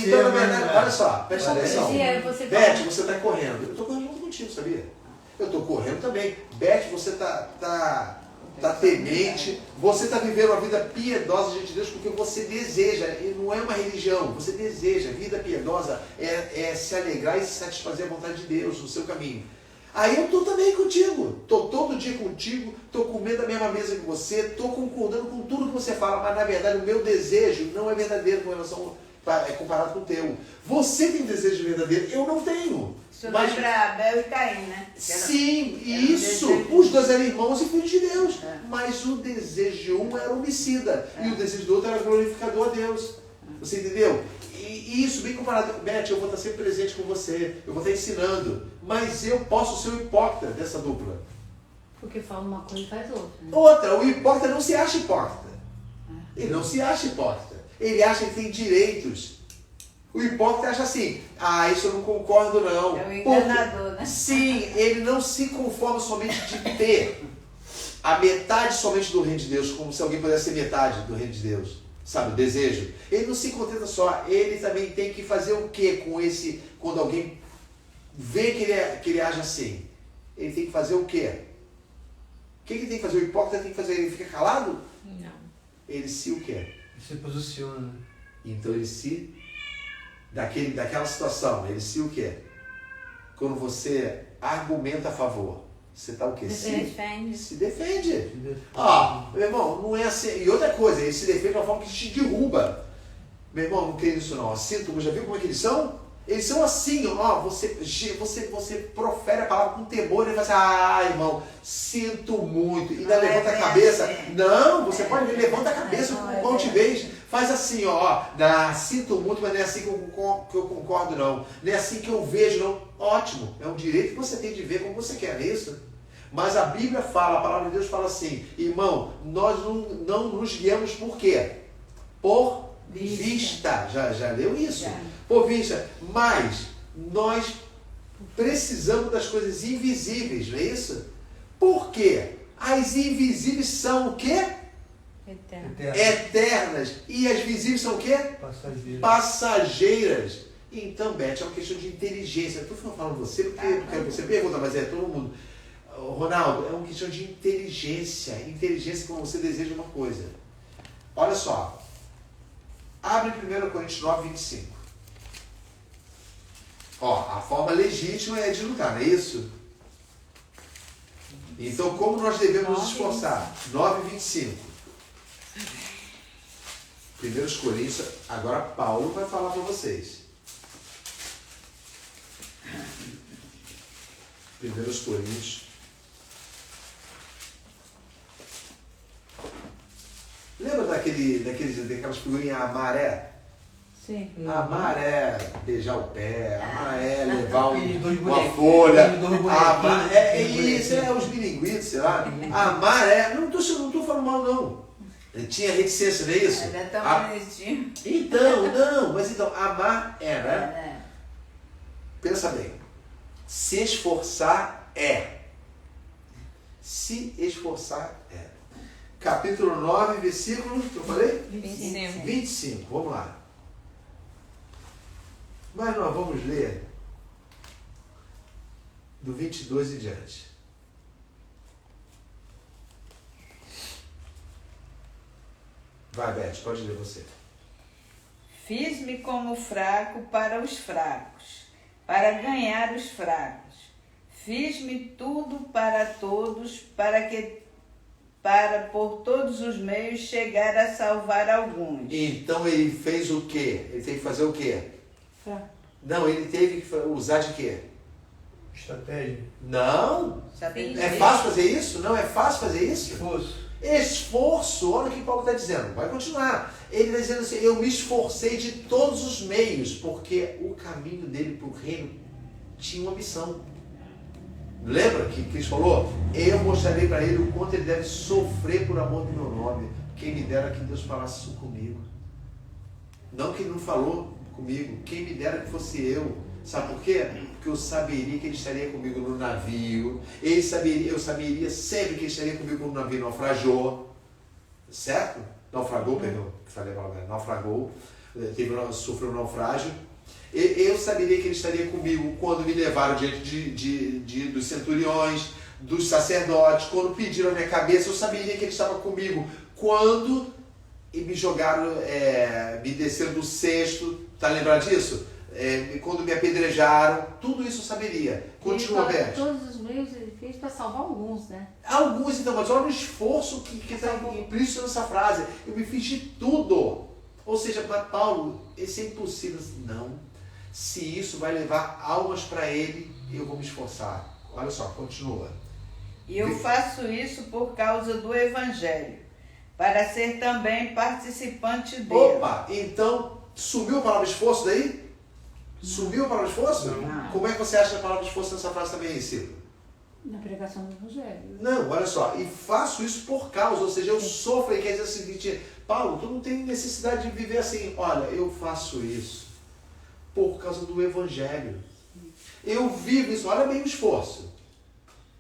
Então, na verdade, olha só, presta atenção. Beth, você está correndo. Eu estou correndo junto contigo, sabia? Eu estou correndo também. Beth, você está temente, você está vivendo uma vida piedosa diante de Deus porque você deseja, e não é uma religião, você deseja. Vida piedosa é se alegrar e se satisfazer a vontade de Deus no seu caminho. Aí eu estou também contigo, estou todo dia contigo, estou comendo a mesma mesa que você, estou concordando com tudo que você fala, mas na verdade o meu desejo não é verdadeiro com relação comparado com o teu. Você tem desejo verdadeiro, eu não tenho. Isso lembra Abel e Caim, né? Sim, isso. Os dois eram irmãos e filhos de Deus. Mas o desejo de um era homicida e o desejo do outro era glorificador a Deus. Você entendeu? E isso bem comparado. Beth, eu vou estar sempre presente com você, eu vou estar ensinando, mas eu posso ser o hipócrita dessa dupla. Porque fala uma coisa e faz outra. Né? Outra, o hipócrita não se acha hipócrita. Ele não se acha hipócrita. Ele acha que tem direitos. O hipócrita acha assim, isso eu não concordo não. É o enganador, né? Sim, ele não se conforma somente de ter a metade somente do reino de Deus, como se alguém pudesse ser metade do reino de Deus. Sabe, o desejo. Ele não se contenta só, ele também tem que fazer o que com esse, quando alguém vê que ele age assim? Ele tem que fazer o quê? O que ele tem que fazer? O hipócrita tem que fazer, ele fica calado? Não. Ele se o quê? Ele se posiciona. Então ele se, daquela situação, ele se o quê? Quando você argumenta a favor, você está o quê? Se defende. Meu irmão, não é assim. E outra coisa, ele se defende de uma forma que te derruba. Meu irmão, não creio nisso não. Assim, tu já viu como é que eles são? Eles são assim, você profere a palavra com temor, ele fala assim, irmão, sinto muito. E ainda levanta a cabeça. Não, você pode ver, levanta a cabeça com altivez. Faz assim, sinto muito, mas não é assim que eu concordo, não. Não é assim que eu vejo, não. Ótimo, é um direito que você tem de ver como você quer, não é isso? Mas a Bíblia fala, a palavra de Deus fala assim, irmão, nós não nos guiamos por quê? Por vista. Já leu isso? Por vista. Mas nós precisamos das coisas invisíveis, não é isso? Por quê? As invisíveis são o quê? Eternas. E as visíveis são o quê? Passageiras. Então, Beth, é uma questão de inteligência. Eu estou falando você porque você pergunta, mas é todo mundo. Ronaldo, é uma questão de inteligência. Inteligência quando você deseja uma coisa. Olha só. Abre 1 Coríntios 9, 25. A forma legítima é de lutar, não é isso? Então, como nós devemos nos esforçar? 9, 25. 1 Coríntios, agora Paulo vai falar para vocês. 1 Coríntios. Lembra daquelas figurinhas amar é? Sim. Amar é beijar o pé, amar é levar uma folha, amar é isso, os bilinguitos, sei lá. Amar é, não estou falando mal não. Tinha reticência, não é isso? Ele é tão bonitinho. Então, amar é, né? Pensa bem. Se esforçar é. Se esforçar é. Capítulo 9, versículo, que eu falei? 25, vamos lá. Mas nós vamos ler do 22 em diante. Vai, Beth, pode ler você. Fiz-me como fraco para os fracos, para ganhar os fracos. Fiz-me tudo para todos, para por todos os meios chegar a salvar alguns. Então ele fez o quê? Ele teve que fazer o quê? Não, ele teve que usar de quê? Estratégia. Não. É fácil fazer isso? Não é fácil fazer isso? Esforço. Olha o que Paulo está dizendo. Vai continuar. Ele está dizendo assim, eu me esforcei de todos os meios, porque o caminho dele para o reino tinha uma missão. Lembra que Cristo falou? Eu mostrarei para ele o quanto ele deve sofrer por amor do meu nome. Quem me dera que Deus falasse isso comigo. Não que ele não falou comigo. Quem me dera que fosse eu. Sabe por quê? Porque eu saberia que ele estaria comigo no navio. Eu saberia sempre que ele estaria comigo no navio naufragou. Certo? Naufragou, perdão. Falei a palavra. Naufragou. Sofreu um naufrágio. Eu saberia que ele estaria comigo quando me levaram diante dos centuriões, dos sacerdotes, quando pediram a minha cabeça, eu saberia que ele estava comigo. Quando me jogaram, me desceram do cesto, tá lembrado disso? Quando me apedrejaram, tudo isso eu saberia. Continua aberto. Todos os meios ele fez para salvar alguns, né? Alguns, então, mas olha o esforço que está implícito nessa frase. Eu me fiz de tudo. Ou seja, para Paulo, isso é impossível. Não. Se isso vai levar almas para ele, eu vou me esforçar. Olha só, continua. E eu faço isso por causa do Evangelho, para ser também participante dele. Opa, então sumiu a palavra esforço daí? Sumiu a palavra esforço? Não. Como é que você acha a palavra esforço nessa frase também, Ciro? Na pregação do Evangelho. Não, olha só, e faço isso por causa, ou seja, eu sofro, e quer dizer o seguinte, Paulo, tu não tem necessidade de viver assim, olha, eu faço isso por causa do Evangelho. Eu vivo isso, olha bem o esforço.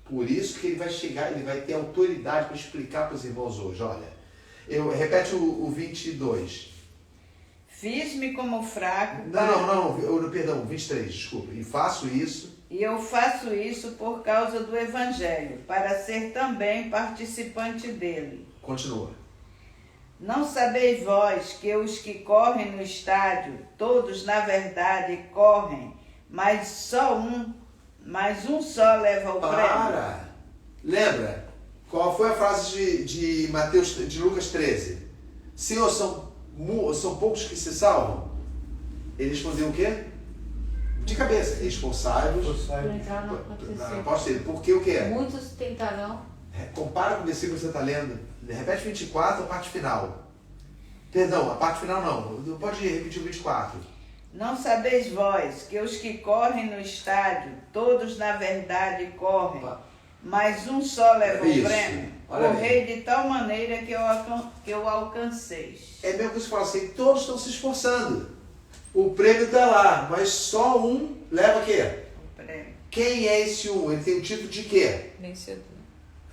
Por isso que ele vai chegar, ele vai ter autoridade para explicar para os irmãos hoje, olha. Repete o 22. Fiz-me como fraco. Perdão, 23, desculpa. E faço isso. E eu faço isso por causa do Evangelho, para ser também participante dele. Continua. Não sabeis vós que os que correm no estádio, todos na verdade correm, mas um só leva o prêmio. Lembra? Qual foi a frase de Lucas 13? Senhor, são poucos que se salvam? Ele respondeu o quê? De cabeça. Esforçai-vos Para entrar na na posse dele. Porque o quê? Muitos tentarão. Compara com o versículo que você está lendo. Repete 24, a parte final. Perdão, a parte final não. Pode repetir o 24. Não sabeis vós que os que correm no estádio, todos na verdade correm, mas um só leva o prêmio? Correi de tal maneira que eu alcanceis. É mesmo que você fala assim, todos estão se esforçando. O prêmio está lá, mas só um leva o quê? O prêmio. Quem é esse um? Ele tem o título de quê? Vencedor.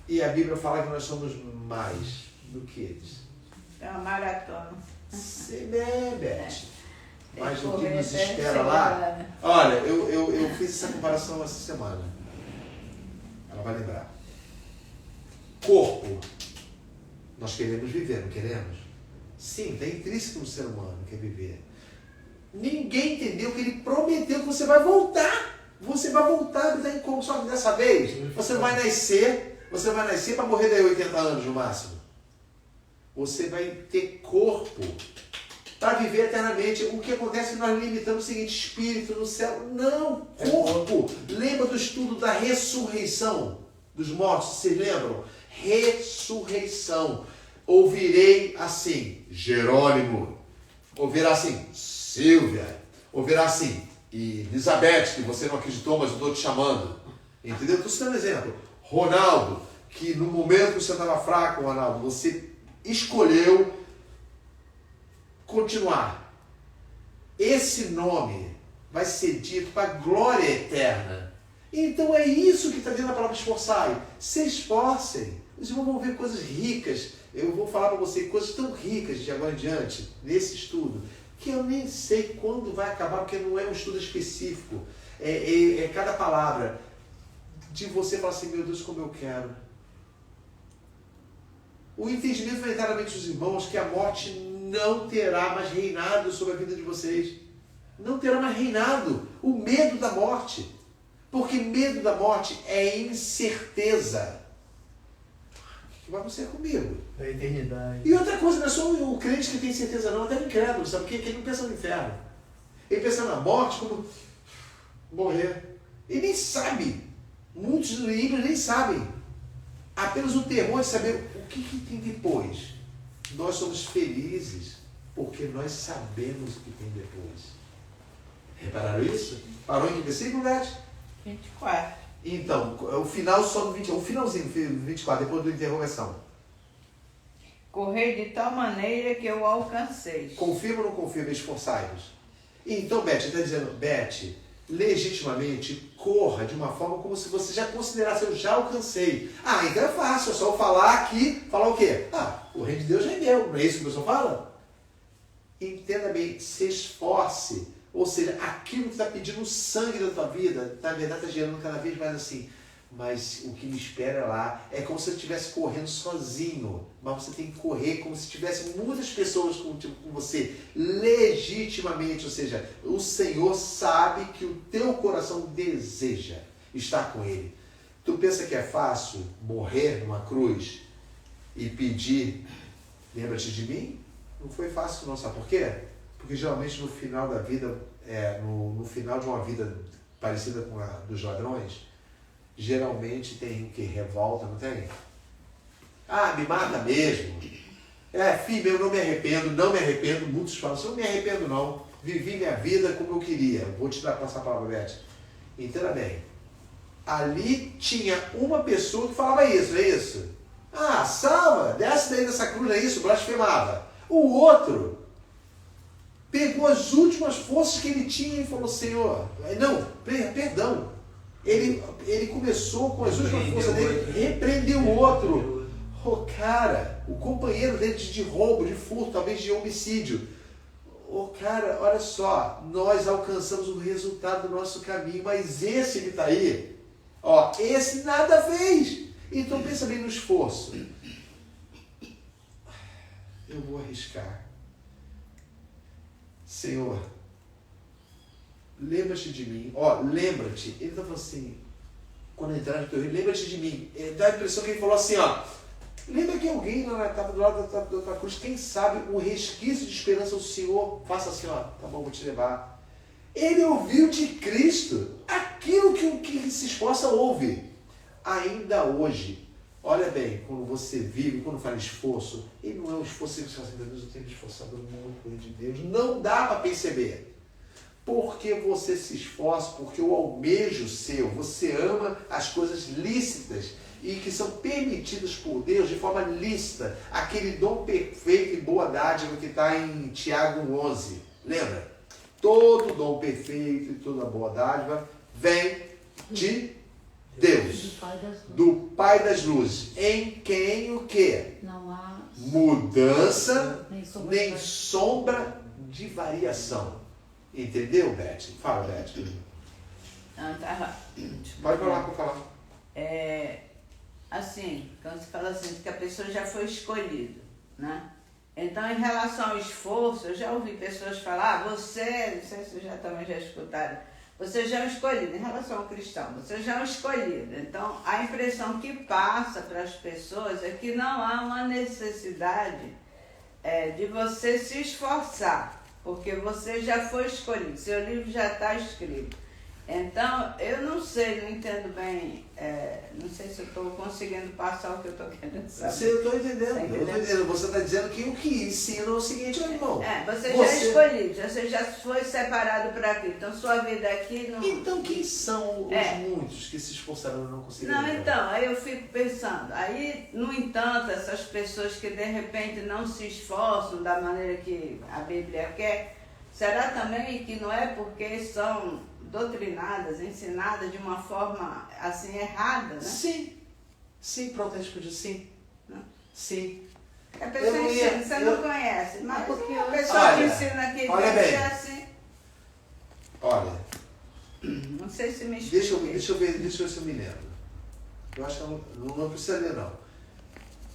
E a Bíblia fala que nós somos mais do que eles. É uma maratona. Sim, Beth. Mas o que correr nos até espera chegar lá... lá, né? Olha, eu fiz essa comparação essa semana. Ela vai lembrar. Corpo. Nós queremos viver, não queremos? Sim, está intrínseco no ser humano, quer viver. Ninguém entendeu que ele prometeu que você vai voltar. Você vai voltar, só que dessa vez você não vai nascer. Você vai nascer para morrer daí 80 anos no máximo. Você vai ter corpo para viver eternamente. O que acontece é que nós limitamos o seguinte, espírito no céu. Não, corpo. Lembra do estudo da ressurreição dos mortos? Vocês lembram? Ressurreição. Ouvirei assim, Jerônimo. Ouvirá assim, Silvia. Ouvirá assim, Elizabeth, que você não acreditou, mas eu estou te chamando. Entendeu? Estou citando um exemplo. Ronaldo, que no momento que você estava fraco, Ronaldo, você escolheu continuar. Esse nome vai ser dito para a glória eterna. Então é isso que está dentro da palavra esforçar. Se esforcem. Os irmãos vão ver coisas ricas. Eu vou falar para vocês coisas tão ricas de agora em diante, nesse estudo, que eu nem sei quando vai acabar, porque não é um estudo específico. É cada palavra. De você falar assim, meu Deus, como eu quero. O entendimento vai entrar na mente dos irmãos que a morte não terá mais reinado sobre a vida de vocês. Não terá mais reinado. O medo da morte. Porque medo da morte é incerteza. O que vai acontecer comigo? Da eternidade. E outra coisa, não é só o crente que tem certeza não, até o incrédulo, sabe? Porque ele não pensa no inferno. Ele pensa na morte como morrer. Ele nem sabe. Muitos livros nem sabem. Apenas o terror de saber o que tem depois. Nós somos felizes porque nós sabemos o que tem depois. Repararam isso? Parou em que versículo, Beth? 24. Então, o final só do 21, o finalzinho do 24, depois da interrogação. Correi de tal maneira que eu alcanceis. Confirma ou não confirma? Esforçai-vos. Então, Beth, está dizendo, Beth, legitimamente, corra de uma forma como se você já considerasse, eu já alcancei. Ah, então é fácil, é só eu falar aqui, falar o quê? Ah, o reino de Deus já é meu, não é isso que o pessoal fala? Entenda bem, se esforce. Ou seja, aquilo que está pedindo o sangue da tua vida, na verdade está gerando cada vez mais assim. Mas o que me espera lá é como se você estivesse correndo sozinho. Mas você tem que correr como se tivesse muitas pessoas com você, legitimamente. Ou seja, o Senhor sabe que o teu coração deseja estar com Ele. Tu pensa que é fácil morrer numa cruz e pedir, lembra-te de mim? Não foi fácil não, sabe por quê? Porque geralmente no final da vida, no final de uma vida parecida com a dos ladrões, geralmente tem o que? Revolta, não tem? Ah, me mata mesmo. Filho, eu não me arrependo. Muitos falam assim, eu não me arrependo não. Vivi minha vida como eu queria. Vou te passar a palavra, Beth. Entenda bem. Ali tinha uma pessoa que falava isso, não é isso? Ah, salva, desce daí dessa cruz, não é isso? Blasfemava. O outro pegou as últimas forças que ele tinha e falou, Senhor, não, perdão. Ele começou com as últimas forças dele, repreendeu o outro. Cara, o companheiro dele de roubo, de furto, talvez de homicídio. Cara, olha só, nós alcançamos o resultado do nosso caminho, mas esse que está aí, esse nada fez. Então pensa bem no esforço. Eu vou arriscar. Senhor, lembra-te de mim. Lembra-te. Ele está falando assim, quando entrar no teu reino, lembra-te de mim. Dá a impressão que ele falou assim, lembra que alguém estava do lado da tua cruz, quem sabe o resquício de esperança o Senhor faça assim, tá bom, vou te levar. Ele ouviu de Cristo aquilo que o que se esforça ouve. Ainda hoje, olha bem, quando você vive, quando faz esforço, ele não é um esforço que você fala assim, meu Deus, eu tenho me esforçado muito por de Deus. Não dá para perceber. Porque você se esforça, porque eu almejo o seu, você ama as coisas lícitas e que são permitidas por Deus de forma lícita, aquele dom perfeito e boa dádiva que está em Tiago 11. Lembra? Todo dom perfeito e toda boa dádiva vem de Deus, do Pai das Luzes, em quem o quê? Não há mudança, nem sombra de variação. Entendeu, Beth? Fala, Beth. Não, tá. Pode falar, pode falar. Assim, quando você fala assim, que a pessoa já foi escolhida, né? Então, em relação ao esforço, eu já ouvi pessoas falar, você, não sei se vocês também já escutaram, você já é um escolhido. Em relação ao cristão, você já é um escolhido. Então, a impressão que passa para as pessoas é que não há uma necessidade de você se esforçar, porque você já foi escolhido, seu livro já está escrito. Então, eu não entendo bem, não sei se eu estou conseguindo passar o que eu estou querendo saber. Eu estou entendendo. Você está dizendo que o que ensina é o seguinte, meu irmão. Você já é escolhido, você já foi separado para aqui. Então, sua vida aqui não... Então, quem são os muitos que se esforçaram e não conseguiram? Não, então, aí eu fico pensando. Aí, no entanto, essas pessoas que de repente não se esforçam da maneira que a Bíblia quer, será também que não é porque são doutrinadas, ensinadas de uma forma assim errada, né? Sim, pronto, a gente podia sim. Não? Sim. A pessoa ensina, você não conhece, mas porque a pessoa olha, que ensina aqui olha deve bem. ser assim. Olha, Não sei se me explica. deixa eu ver se eu me lembro. Eu acho que não precisa ler, não.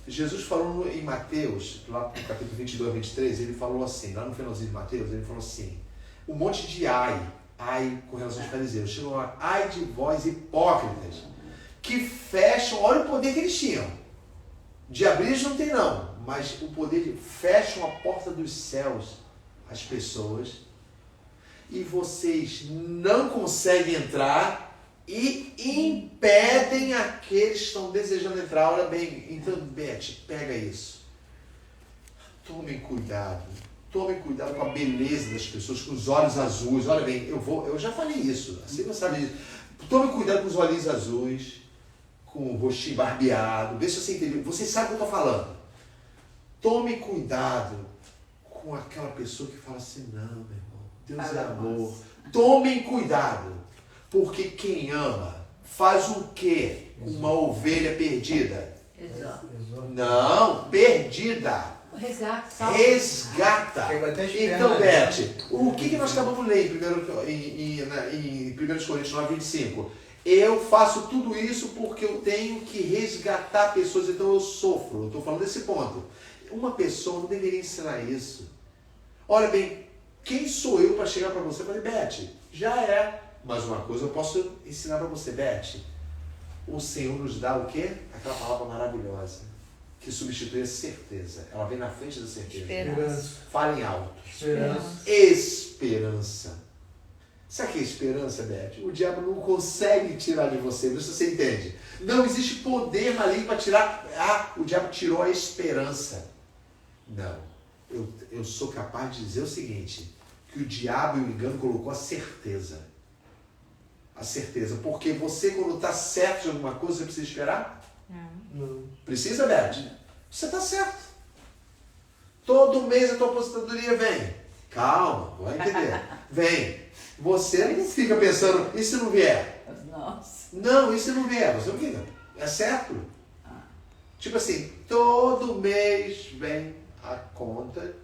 Jesus falou em Mateus, lá no capítulo 22, 23, ele falou assim, lá no finalzinho de Mateus, ele falou assim, um monte de ai com relação aos fariseus. Chegou lá, ai de vós hipócritas, que fecham, olha o poder que eles tinham. De abrir eles não tem não, mas o poder de fecham a porta dos céus às pessoas e vocês não conseguem entrar e impedem aqueles que estão desejando entrar. Olha bem, então Beth, pega isso. Tomem cuidado com a beleza das pessoas, com os olhos azuis. Olha bem, eu já falei isso, assim você sabe disso. Tome cuidado com os olhinhos azuis, com o rostinho barbeado, vê se você entendeu. Você sabe o que eu estou falando. Tome cuidado com aquela pessoa que fala assim, não, meu irmão, Deus é amor. Tomem cuidado, porque quem ama faz o quê? Uma ovelha perdida. Exato. Não, perdida. Resgata. Então, Beth, o que nós acabamos de ler em 1 Coríntios 9, 25? Eu faço tudo isso porque eu tenho que resgatar pessoas, então eu sofro. Eu estou falando desse ponto. Uma pessoa não deveria ensinar isso. Olha bem, quem sou eu para chegar para você e falar, Beth, já é. Mas uma coisa eu posso ensinar para você, Beth. O Senhor nos dá o quê? Aquela palavra maravilhosa. que substitui a certeza. Ela vem na frente da certeza. Esperança. Fala em alto. Esperança. Esperança. Sabe o que é esperança, Beth? O diabo não consegue tirar de você, isso você entende. Não existe poder maligno para tirar. Ah, o diabo tirou a esperança. Não. Eu sou capaz de dizer o seguinte, que o diabo e o engano colocou a certeza. A certeza. Porque você, quando está certo de alguma coisa, você precisa esperar? Não. Precisa, Beth? Você está certo. Todo mês a tua aposentadoria vem. Calma, vai entender. Vem. Você não fica pensando, e se não vier? Nossa. Não, e se não vier? Você não fica. É certo? Tipo assim, todo mês vem a conta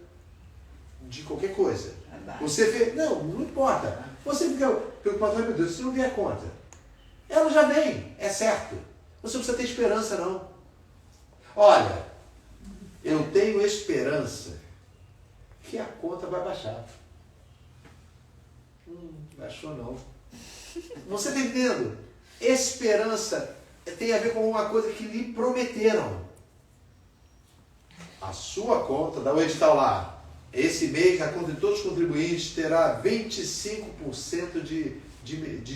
de qualquer coisa. Você vê, não importa. Você fica preocupado, meu Deus, se não vier a conta. Ela já vem, é certo. Você não precisa ter esperança, não. Olha, eu tenho esperança que a conta vai baixar. Baixou não. Você está entendendo? Esperança tem a ver com uma coisa que lhe prometeram. A sua conta, dá o edital lá. Esse mês, a conta de todos os contribuintes terá 25% de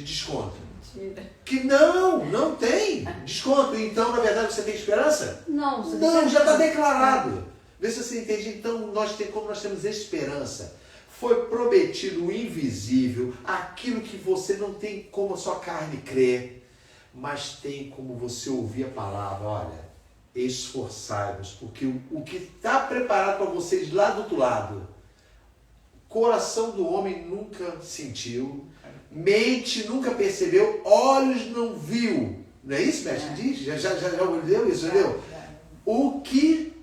desconto. Mentira. Que não tem desconto. Então, na verdade, você tem esperança? Não, você Não, já está declarado. Vê se você entende. Então, como nós temos esperança, foi prometido o invisível, aquilo que você não tem como a sua carne crer, mas tem como você ouvir a palavra. Olha, esforçai-vos, porque o que está preparado para vocês lá do outro lado, coração do homem nunca sentiu, mente nunca percebeu, olhos não viu. Não é isso, mestre? Diz? Já ouviu isso, entendeu? O que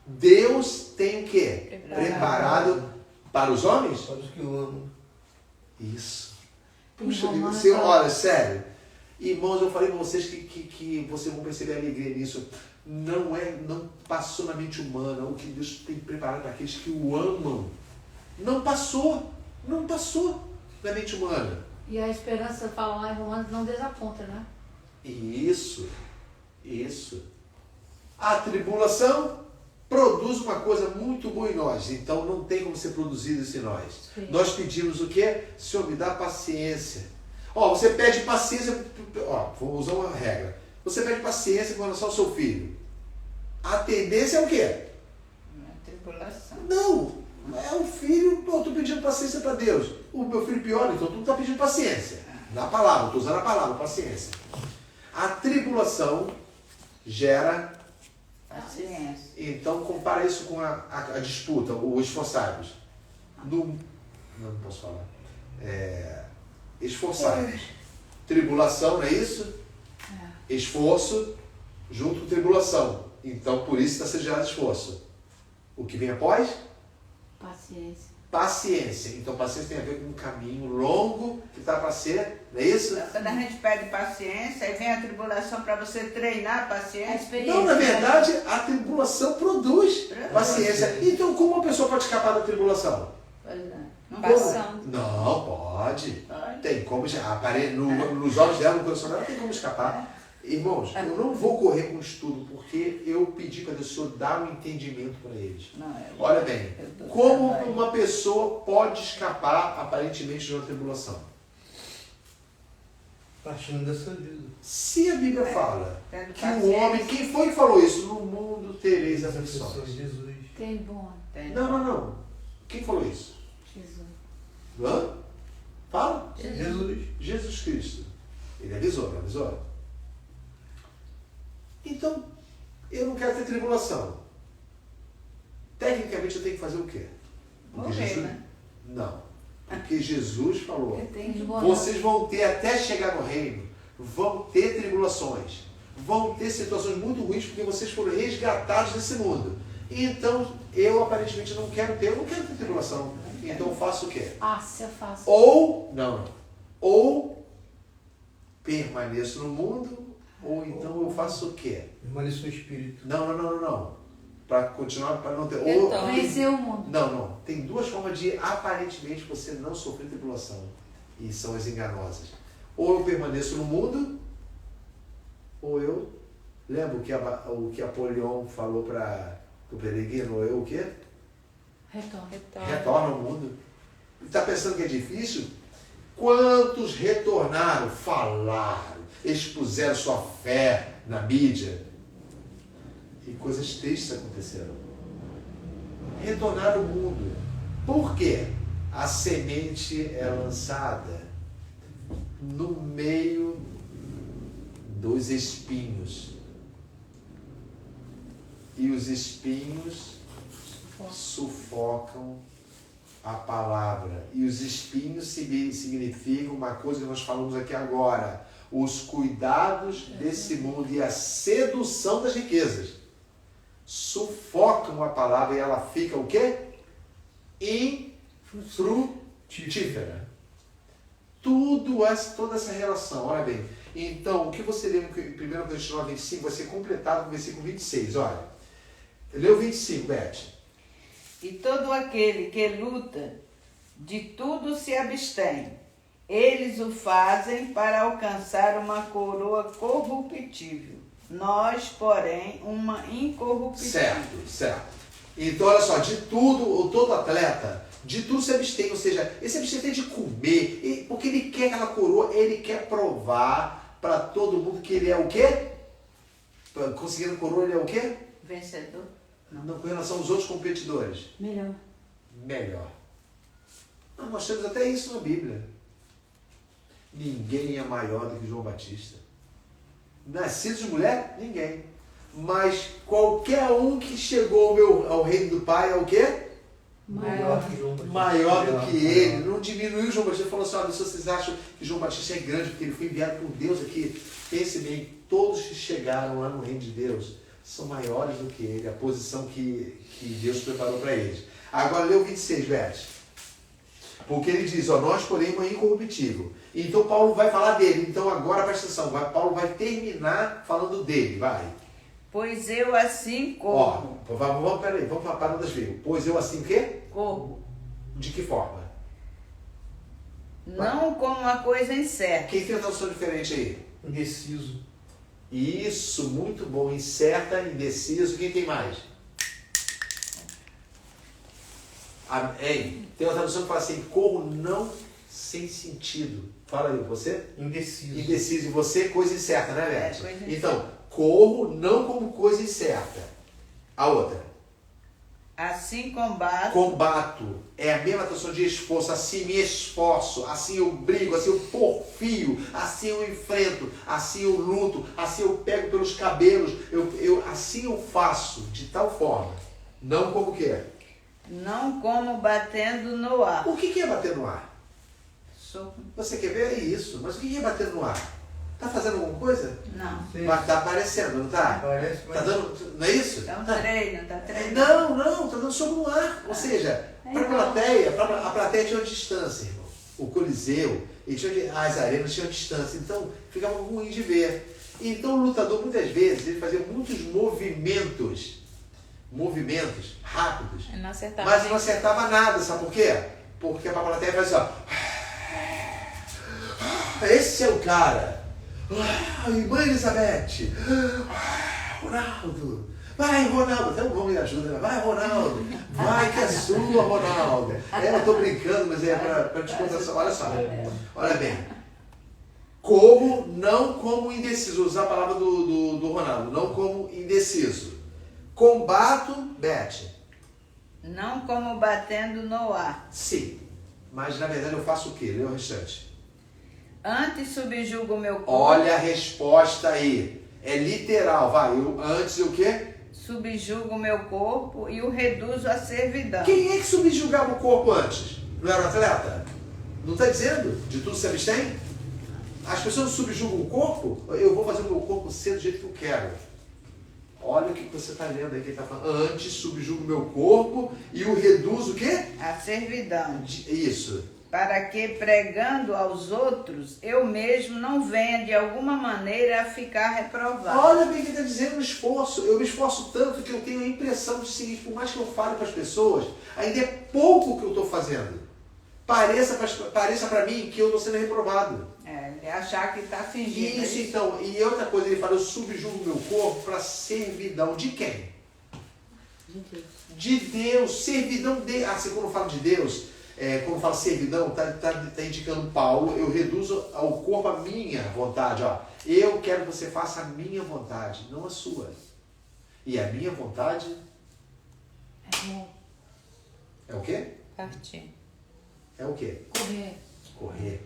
Deus tem o quê? Preparado para os homens? Para os que o amam. Isso. Puxa, você, olha, sério. Irmãos, eu falei para vocês que vocês vão perceber a alegria nisso. Não passou na mente humana o que Deus tem preparado para aqueles que o amam. Não passou na mente humana. E a esperança, fala lá em Romanos, não desaponta, né? Isso. A tribulação produz uma coisa muito boa em nós, então não tem como ser produzido isso em nós. Sim. Nós pedimos o quê? Senhor, me dá paciência. Você pede paciência, vou usar uma regra. Você pede paciência com relação ao seu filho. A tendência é o quê? Tribulação. Não, é um filho, eu estou pedindo paciência para Deus. O meu filho pior, então tu está pedindo paciência. Na palavra, estou usando a palavra, paciência. A tribulação gera Paciência. Então, compara isso com a disputa, o esforçar-vos. Não posso falar. Esforçar-vos. Tribulação, não é isso? Esforço junto com tribulação. Então, por isso está sendo gerado esforço. O que vem após? Paciência. Então, paciência tem a ver com um caminho longo que está para ser, não é isso? Quando a gente pede paciência, aí vem a tribulação para você treinar a paciência. Não, na verdade, a tribulação produz paciência. Então, como uma pessoa pode escapar da tribulação? Pois é. Não Passando. Não, pode. Tem como nos olhos dela, no coração dela, tem como escapar. Irmãos, eu não vou correr com o estudo, porque eu pedi para Deus, Senhor, dar um entendimento para eles. Olha bem, como uma pessoa pode escapar, aparentemente, de uma tribulação? Partindo dessa vida. Se a Bíblia fala que o homem, quem foi que falou isso? No mundo tereis aflições. Jesus. Tem bom. Não. Quem falou isso? Jesus. Hã? Fala. Jesus Cristo. Ele avisou, não avisou? Então, eu não quero ter tribulação. Tecnicamente, eu tenho que fazer o quê? Morrer, né? Não. Porque Jesus falou, Tem bom. vocês vão ter, até chegar no reino, vão ter tribulações. Vão ter situações muito ruins, porque vocês foram resgatados desse mundo. Então, eu aparentemente não quero ter tribulação. Então, eu faço o quê? Se eu faço. Ou permaneço no mundo, ou então eu faço o quê? Permaneço no espírito. Não. Para continuar, para não ter... Então, vencer o mundo. Não. Tem duas formas de, aparentemente, você não sofrer tribulação. E são as enganosas. Ou eu permaneço no mundo, ou eu Lembra o que Apolion falou para o peregrino? Eu o quê? Retorna ao mundo. Está pensando que é difícil? Quantos retornaram, falaram, expuseram sua fé na mídia? E coisas tristes aconteceram. Retornaram ao mundo. Por quê? A semente é lançada no meio dos espinhos. E os espinhos sufocam a palavra. E os espinhos significam uma coisa que nós falamos aqui agora: os cuidados desse mundo e a sedução das riquezas. Sufocam a palavra e ela fica o quê? Infrutífera. Toda essa relação, olha bem. Então, o que você leu em 1 Coríntios 9, 25 vai ser completado com o versículo 26. Olha, leu 25, Beth. E todo aquele que luta, de tudo se abstém. Eles o fazem para alcançar uma coroa corruptível. Nós, porém, uma incorruptível. Certo. Então, olha só, de tudo, todo atleta, de tudo se abstém. Ou seja, ele se abstém de comer, porque ele quer aquela coroa, ele quer provar para todo mundo que ele é o quê? Conseguindo coroa, ele é o quê? Vencedor. Não, com relação aos outros competidores. Melhor. Nós temos até isso na Bíblia. Ninguém é maior do que João Batista. Nascido de mulher? Ninguém. Mas qualquer um que chegou ao reino do Pai é o quê? Maior que João Batista. Maior do que ele. Não diminuiu João Batista. Falou assim: olha, se vocês acham que João Batista é grande porque ele foi enviado por Deus aqui, pense bem, todos que chegaram lá no reino de Deus são maiores do que ele, a posição que Deus preparou para eles. Agora lê o 26, verso. Porque ele diz, nós porém uma incorruptível. Então Paulo vai falar dele. Então agora presta atenção, Paulo vai terminar falando dele, vai. Pois eu assim corro. Vamos parar das vírgulas. Pois eu assim o quê? Corro. De que forma? Não como uma coisa incerta. Quem tem uma tradução diferente aí? Indeciso. Isso, muito bom. Incerta, indeciso. Quem tem mais? Tem uma tradução que fala assim: corro não sem sentido. Fala aí, você? Indeciso. Indeciso. E você, coisa incerta, né, Beth? Coisa então, corro não como coisa incerta. A outra. Assim combato. Combato. É a mesma tradução de esforço. Assim me esforço. Assim eu brigo. Assim eu porfio. Assim eu enfrento. Assim eu luto. Assim eu pego pelos cabelos. Assim eu faço. De tal forma. Não como o quê? Não como batendo no ar. O que é bater no ar? Soco. Você quer ver? É isso. Mas o que é bater no ar? Tá fazendo alguma coisa? Não. Mas tá aparecendo, não tá? Parece, mas... Tá dando... Não é isso? É um treino, tá treinando. Não, tá dando soco no ar. Ou seja, a plateia tinha uma distância, irmão. O Coliseu, as arenas tinham distância, então ficava ruim de ver. Então o lutador, muitas vezes, ele fazia muitos movimentos rápidos, mas não acertava nada, sabe por quê? Porque a plateia faz assim, esse é o cara. Irmã Elizabeth. Ronaldo. Vai, Ronaldo. Até o nome me ajuda. Vai, Ronaldo. Vai que é sua, Ronaldo. Eu tô brincando, mas é para descontração. Olha só. Olha bem. Corro não como indeciso. Vou usar a palavra do Ronaldo. Não como indeciso. Combato, Beth. Não como batendo no ar. Sim. Mas na verdade eu faço o quê? Lê o restante. Antes subjugo o meu corpo. Olha a resposta aí. É literal. Vai. Antes o quê? Subjugo o meu corpo e o reduzo à servidão. Quem é que subjugava o corpo antes? Não era o atleta? Não está dizendo? De tudo se abstém? As pessoas subjugam o corpo? Eu vou fazer o meu corpo ser do jeito que eu quero. Olha o que você está lendo aí, que ele está falando. Antes subjugo o meu corpo e o reduzo o quê? À servidão. Isso. Para que, pregando aos outros, eu mesmo não venha de alguma maneira a ficar reprovado. Olha bem o que ele está dizendo no esforço. Eu me esforço tanto que eu tenho a impressão de seguinte, por mais que eu fale para as pessoas, ainda é pouco o que eu estou fazendo. Pareça para mim que eu estou sendo reprovado. É achar que está fingindo. Isso, então. E outra coisa, ele fala, eu subjugo meu corpo para servidão de quem? De Deus. Servidão de... Assim, quando fala de Deus, quando fala servidão, tá indicando Paulo, eu reduzo ao corpo a minha vontade. Ó. Eu quero que você faça a minha vontade, não a sua. E a minha vontade... É o quê? Partir. É o quê? Correr.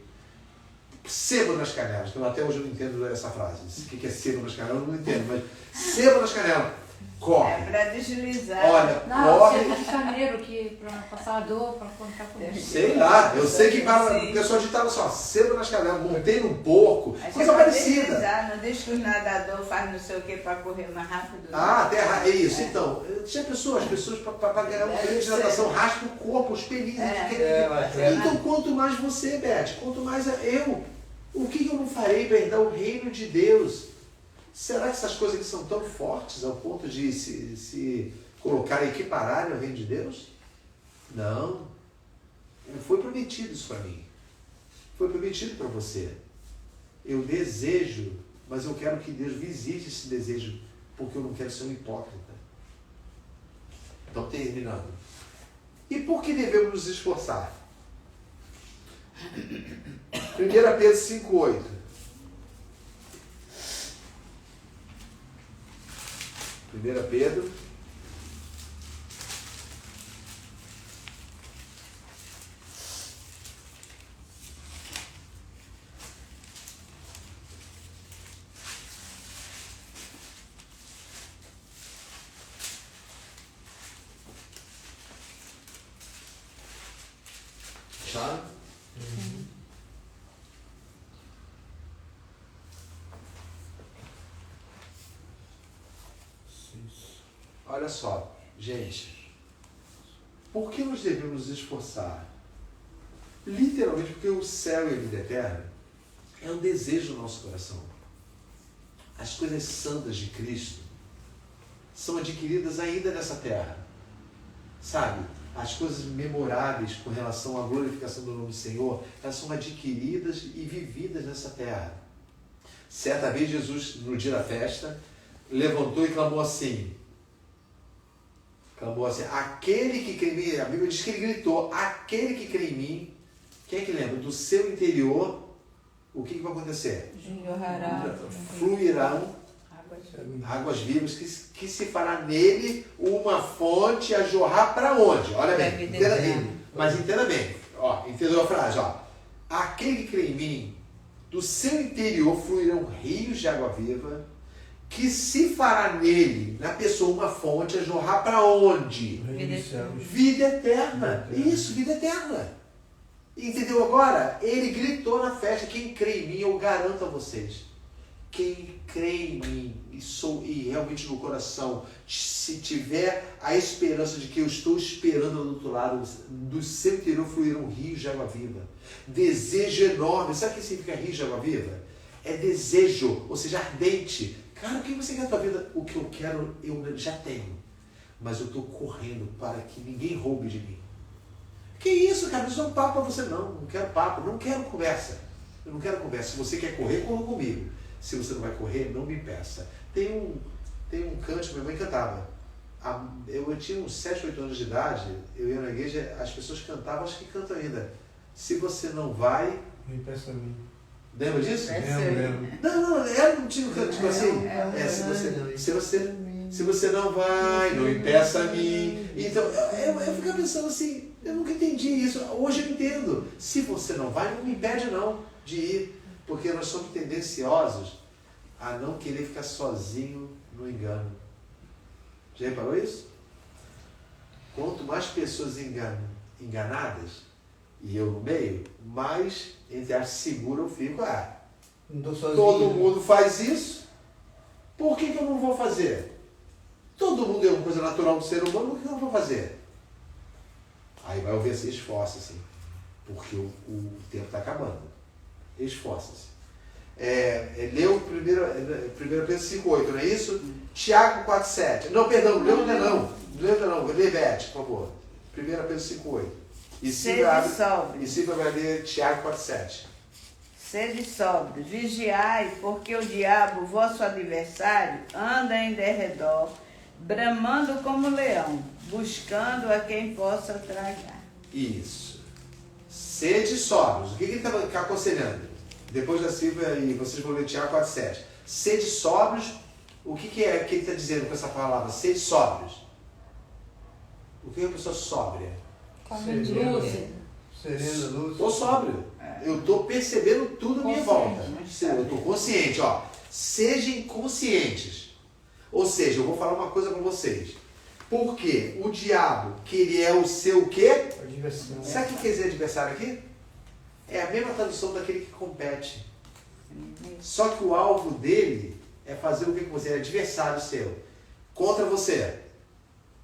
Sebo nas canelas, que até hoje eu não entendo essa frase. O que é sebo nas canelas? Eu não entendo, mas sebo nas canelas. Corre. É para deslizar. Olha, Não, corre. você é carneiro que para passar a dor, para contar com ele. Sei lá, eu sei que o pessoal ditava assim, sebo nas canelas, montei num porco, coisa parecida. Deslizar, não deixa que o nadador faz não sei o que para correr mais rápido. É isso. Então, tinha pessoas, as pessoas para ganhar um treino de natação raspam o corpo, os pelinhos. Então, quanto mais você, Beth, quanto mais eu, o que eu não farei para herdar o reino de Deus? Será que essas coisas aqui são tão fortes ao ponto de se colocar, equipararem ao reino de Deus? Não. Não foi prometido isso para mim. Foi prometido para você. Eu desejo, mas eu quero que Deus visite esse desejo, porque eu não quero ser um hipócrita. Então, terminando. E por que devemos nos esforçar? 1 Pedro 5,8. 1 Pedro. Acharam? Olha só, gente, por que nós devemos nos esforçar? Literalmente porque o céu e a vida eterna é um desejo do nosso coração. As coisas santas de Cristo são adquiridas ainda nessa terra. Sabe? As coisas memoráveis com relação à glorificação do nome do Senhor, elas são adquiridas e vividas nessa terra. Certa vez Jesus, no dia da festa, levantou e clamou assim, aquele que crê em mim, a Bíblia diz que ele gritou, aquele que crê em mim, quem é que lembra? Do seu interior, o que vai acontecer? Fluirão águas vivas, que se fará nele uma fonte a jorrar para onde? Olha bem, entenda bem. Mas entenda bem, entendeu a frase? Aquele que crê em mim, do seu interior fluirão rios de água viva, que se fará nele, na pessoa, uma fonte a jorrar para onde? Vida eterna. Isso, vida eterna. Entendeu agora? Ele gritou na festa, quem crê em mim, eu garanto a vocês. Quem crê em mim e realmente no coração, se tiver a esperança de que eu estou esperando do outro lado, do seu interior fluirão rios de água viva. Desejo enorme. Sabe o que significa rios de água viva? É desejo, ou seja, ardente. Cara, o que você quer na tua vida? O que eu quero, eu já tenho. Mas eu estou correndo para que ninguém roube de mim. Que isso, cara? Isso não é um papo para você, não. Não quero papo, não quero conversa. Eu não quero conversa. Se você quer correr, corra comigo. Se você não vai correr, não me peça. Tem um cântico, minha mãe cantava. Eu tinha uns 7, 8 anos de idade, eu ia na igreja, as pessoas cantavam, acho que cantam ainda. Se você não vai... Me peça a mim. Lembra disso? Lembro. Não, ela não tinha um cântico assim. Se você não vai, não me peça a mim. Então, eu ficava pensando assim, eu nunca entendi isso. Hoje eu entendo. Se você não vai, não me impede não de ir. Porque nós somos tendenciosos a não querer ficar sozinho no engano. Já reparou isso? Quanto mais pessoas enganadas, e eu no meio, mais, entre as seguro eu fico. Não tô sozinho. Todo mundo faz isso, por que eu não vou fazer? Todo mundo é uma coisa natural do ser humano, por que eu não vou fazer? Aí vai ouvir assim, esforça-se, porque o tempo está acabando. Esforça-se. Leu 1 Pedro 5,8, não é isso? Tiago 4,7. Não, perdão, leu ainda não. Lê, Beth, por favor. 1 Pedro 5,8. E Silvia vai ler Tiago 4,7. Sede sóbrios, vigiai, porque o diabo, vosso adversário, anda em derredor, bramando como leão, buscando a quem possa tragar. Isso. Sede sóbrios. O que ele está aconselhando? Depois da Silvia, e vocês vão ler Tiago 4,7. Sede sóbrios. O que é que ele está dizendo com essa palavra? Sede sóbrios. O que é uma pessoa sóbria? Serena, luz. Estou sóbrio. Eu estou percebendo tudo à minha volta. Eu estou consciente. Ó. Sejam conscientes. Ou seja, eu vou falar uma coisa para vocês. Porque o diabo, que ele é o seu quê? Adversário. Sabe o que quer dizer adversário aqui? É a mesma tradução daquele que compete. Só que o alvo dele é fazer o que com você? É adversário seu. Contra você.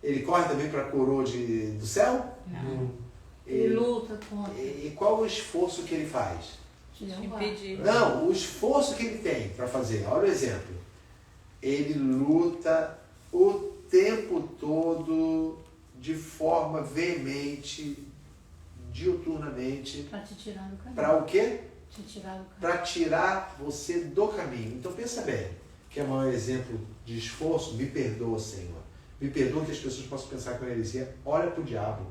Ele corre também para a coroa do céu? Não. Ele luta contra. E qual o esforço que ele faz? Impedir. Não, o esforço que ele tem para fazer. Olha o exemplo. Ele luta o tempo todo de forma veemente, diuturnamente. Para te tirar do caminho. Para o quê? Te tirar do caminho. Para tirar você do caminho. Então pensa bem, que é o maior exemplo de esforço. Me perdoa, Senhor. Me perdoa que as pessoas possam pensar com heresia. Olha para o diabo.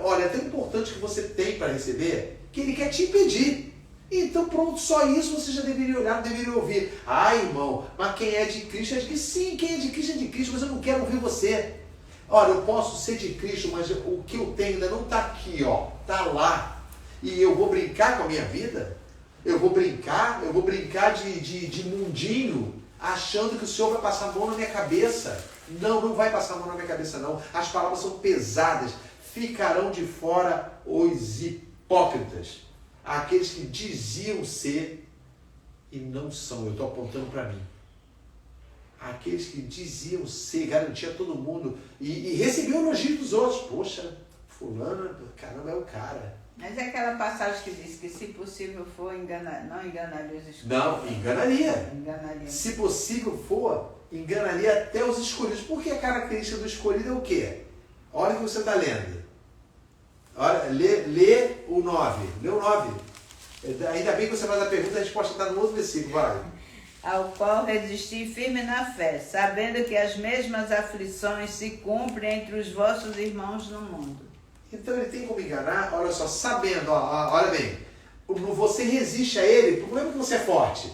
Olha, é tão importante que você tem para receber, que ele quer te impedir. Então pronto, só isso você já deveria olhar, não deveria ouvir. Ah, irmão, mas quem é de Cristo é de Cristo. Sim, quem é de Cristo é de Cristo, mas eu não quero ouvir você. Olha, eu posso ser de Cristo, mas o que eu tenho ainda não está aqui, ó, está lá. E eu vou brincar com a minha vida? Eu vou brincar de mundinho, achando que o Senhor vai passar a mão na minha cabeça. Não, não vai passar a mão na minha cabeça, não. As palavras são pesadas. Ficarão de fora os hipócritas. Aqueles que diziam ser e não são. Eu estou apontando para mim. Aqueles que diziam ser, garantia todo mundo e recebiam elogio dos outros. Poxa, fulano, caramba, é o cara. Mas é aquela passagem que diz que se possível for, não enganaria os escolhidos. Não, enganaria. Enganaria. Se possível for, enganaria até os escolhidos. Porque a característica do escolhido é o quê? Olha o que você está lendo. Olha, lê o 9. Lê o 9. Ainda bem que você faz a pergunta, a resposta está no outro versículo. Vai. Ao qual resistir firme na fé, sabendo que as mesmas aflições se cumprem entre os vossos irmãos no mundo. Então ele tem como enganar, olha só, sabendo, olha bem, você resiste a ele, por que é que você é forte?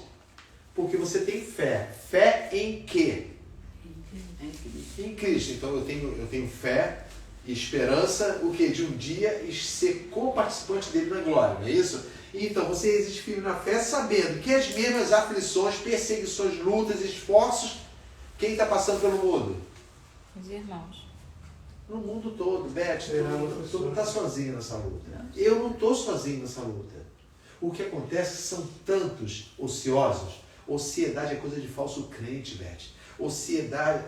Porque você tem fé. Fé em quê? Em Cristo. Então eu tenho fé e esperança, o quê? De um dia ser co-participante dele na glória, não é isso? Então você resiste firme na fé, sabendo que as mesmas aflições, perseguições, lutas, esforços, quem está passando pelo mundo? Os irmãos. No mundo todo, Beth, tu não está sozinho nessa luta. Eu não estou sozinho nessa luta. O que acontece é que são tantos ociosos. Ociosidade é coisa de falso crente, Beth. Ociosidade,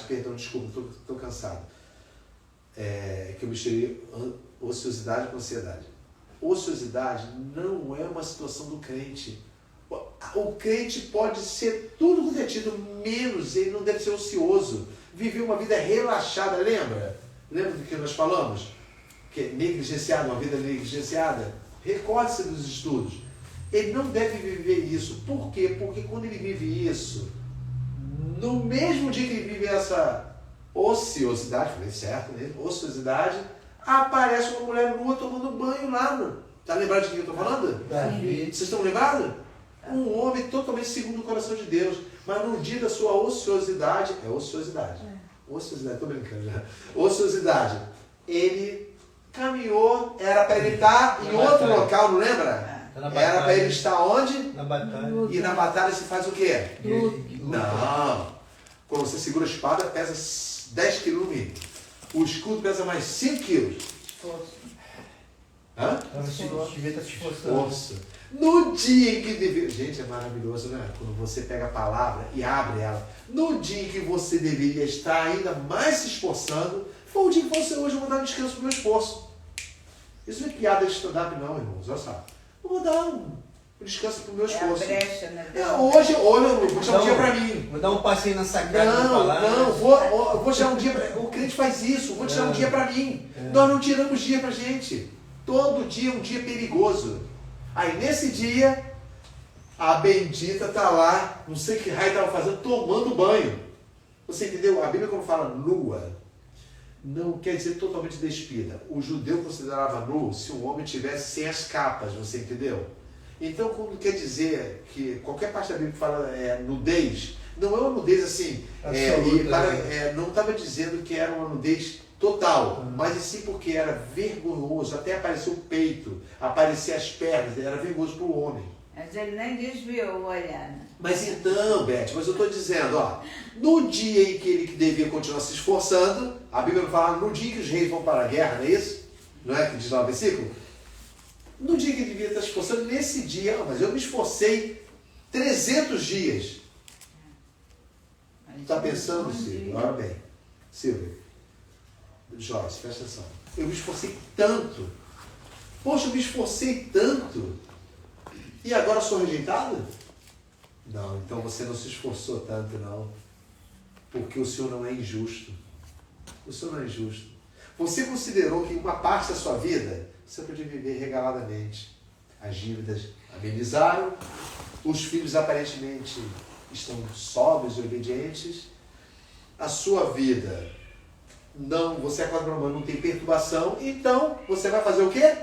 perdão, desculpa, estou cansado. Que eu misturei ociosidade com ansiedade. Ociosidade não é uma situação do crente. O crente pode ser tudo quanto é tido, menos ele não deve ser ocioso. Viver uma vida relaxada, lembra? Lembra do que nós falamos? Que é negligenciada, uma vida negligenciada? Recorde-se dos estudos. Ele não deve viver isso. Por quê? Porque quando ele vive isso, no mesmo dia que ele vive essa ociosidade, falei certo, né? Ociosidade, aparece uma mulher nua tomando banho lá. Tá lembrado de quem eu estou falando? Davi. Vocês estão lembrados? Um homem totalmente segundo o coração de Deus, mas no dia da sua ociosidade, ociosidade, estou brincando já, ociosidade, ele caminhou, era para ele estar em outro local, não lembra? Era para ele estar onde? Na batalha. E na batalha se faz o quê? Luta. Não, quando você segura a espada, pesa 10 kg no mínimo, o escudo pesa mais 5 kg. Hã? Devia estar se esforçando. Força. No dia em que deveria... Gente, é maravilhoso, né? Quando você pega a palavra e abre ela. No dia em que você deveria estar ainda mais se esforçando, foi o dia que você hoje, eu vou dar um descanso pro meu esforço. Isso não é piada de stand-up não, irmãos. Olha só. Eu vou dar um descanso pro meu esforço. É a brecha, né? Hoje, eu vou tirar um dia pra mim. Vou dar um passeio na sacada. Vou tirar um dia pra... O crente faz isso. Vou tirar um dia pra mim. Nós não tiramos dia pra gente. Todo dia é um dia perigoso. Aí nesse dia, a bendita está lá, não sei que raio estava fazendo, tomando banho. Você entendeu? A Bíblia quando fala nua, não quer dizer totalmente despida. O judeu considerava nu se um homem tivesse sem as capas, você entendeu? Então, quando quer dizer que qualquer parte da Bíblia que fala nudez, não é uma nudez assim, não estava dizendo que era uma nudez total, mas sim porque era vergonhoso, até aparecer o peito, aparecer as pernas, era vergonhoso para o homem. Mas ele nem desviou o olhar, né? Mas então, Beth, mas eu estou dizendo, ó, no dia em que ele devia continuar se esforçando, a Bíblia fala no dia que os reis vão para a guerra, não é isso? Não é que diz lá o versículo? No dia que ele devia estar se esforçando, nesse dia, mas eu me esforcei 300 dias. Está pensando, Silvio? Olha bem, Silvio, Joyce, presta atenção. Eu me esforcei tanto. Poxa, eu me esforcei tanto. E agora sou rejeitado? Não, então você não se esforçou tanto, não. Porque o Senhor não é injusto. O Senhor não é injusto. Você considerou que uma parte da sua vida você podia viver regaladamente. As dívidas amenizaram, os filhos aparentemente estão sóbrios e obedientes. A sua vida, não, você acorda normal, não tem perturbação, então você vai fazer o quê?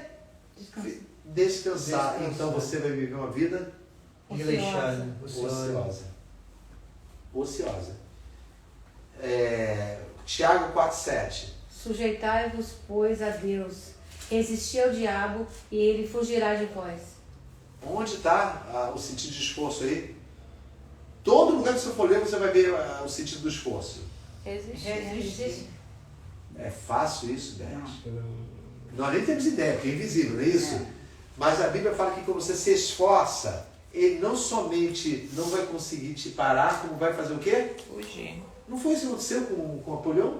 Descansar. Então você vai viver uma vida relaxada, ociosa. Tiago 4,7. Sujeitai-vos, pois, a Deus. Resisti ao diabo e ele fugirá de vós. Onde está o sentido de esforço aí? Todo lugar que você for ler, você vai ver o sentido do esforço. Resistir. É fácil isso, Beth? Nós nem temos ideia, porque é invisível, não é isso? Mas a Bíblia fala que quando você se esforça, ele não somente não vai conseguir te parar, como vai fazer o quê? Fugir. Não foi isso que aconteceu com Napoleão?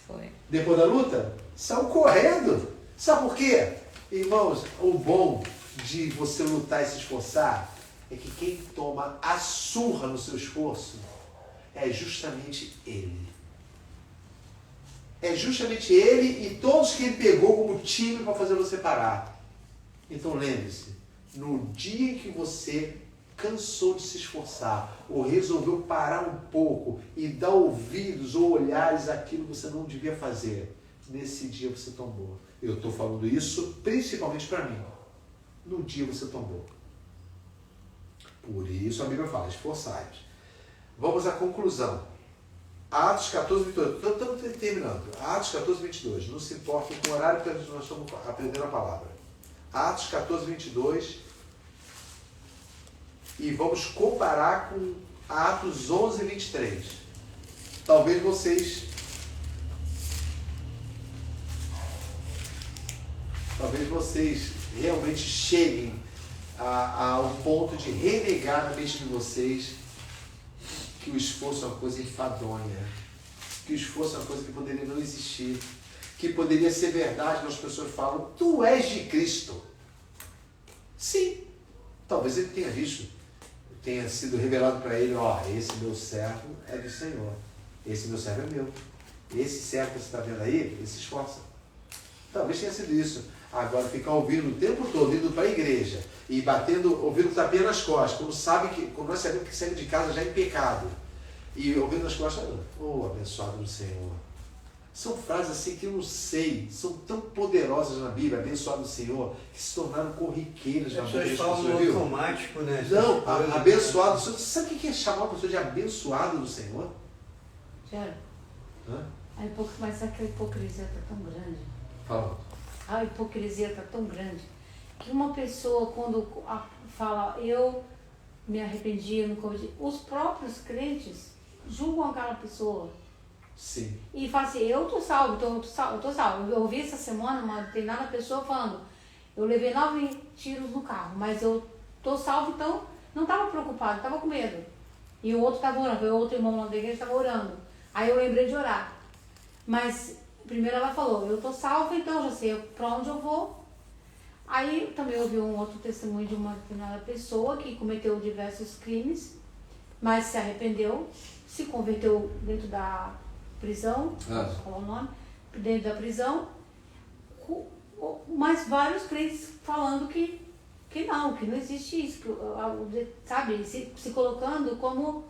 Foi. Depois da luta? Saiu correndo. Sabe por quê? Irmãos, o bom de você lutar e se esforçar é que quem toma a surra no seu esforço é justamente ele. É justamente ele e todos que ele pegou como time para fazer você parar. Então lembre-se, no dia que você cansou de se esforçar ou resolveu parar um pouco e dar ouvidos ou olhares àquilo que você não devia fazer, nesse dia você tombou. Eu estou falando isso principalmente para mim. No dia você tombou. Por isso a Bíblia fala, esforçai-vos. Vamos à conclusão. Atos 14, 22. Estamos terminando. Atos 14, 22. Não se importa com o horário que nós estamos aprendendo a palavra. Atos 14, 22. E vamos comparar com Atos 11, 23. Talvez vocês realmente cheguem ao ponto de renegar na mente de vocês que o esforço é uma coisa enfadonha, que o esforço é uma coisa que poderia não existir, que poderia ser verdade, mas as pessoas falam, tu és de Cristo. Sim, talvez ele tenha visto, tenha sido revelado para ele, esse meu servo é do Senhor, esse meu servo é meu, esse servo que você está vendo aí, ele se esforça. Talvez tenha sido isso. Agora, ficar ouvindo o tempo todo, indo para a igreja e ouvindo o tapinha nas costas, quando nós sabemos que saímos de casa já em pecado, e ouvindo nas costas, abençoado do Senhor. São frases assim que eu não sei, são tão poderosas na Bíblia, abençoado do Senhor, que se tornaram corriqueiras na boca das pessoas. As pessoas falam no automático, né? Não, abençoado do Senhor. Você sabe o que é chamar uma pessoa de abençoado do Senhor? Gera. Mas a hipocrisia está tão grande. Fala. A hipocrisia está tão grande que uma pessoa, quando fala, eu me arrependi, eu me corrigi, os próprios crentes julgam aquela pessoa. Sim. E fala assim, eu tô salvo, eu tô salvo. Eu ouvi essa semana uma determinada pessoa falando, eu levei 9 tiros no carro, mas eu tô salvo, então não estava preocupado, estava com medo. E o outro estava orando, o outro irmão lá da igreja estava orando. Aí eu lembrei de orar. Mas primeiro ela falou, eu tô salva, então já sei para onde eu vou. Aí também ouvi um outro testemunho de uma determinada pessoa que cometeu diversos crimes, mas se arrependeu, se converteu dentro da prisão, qual é o nome? Dentro da prisão, mas vários crentes falando que não existe isso, sabe? Se colocando como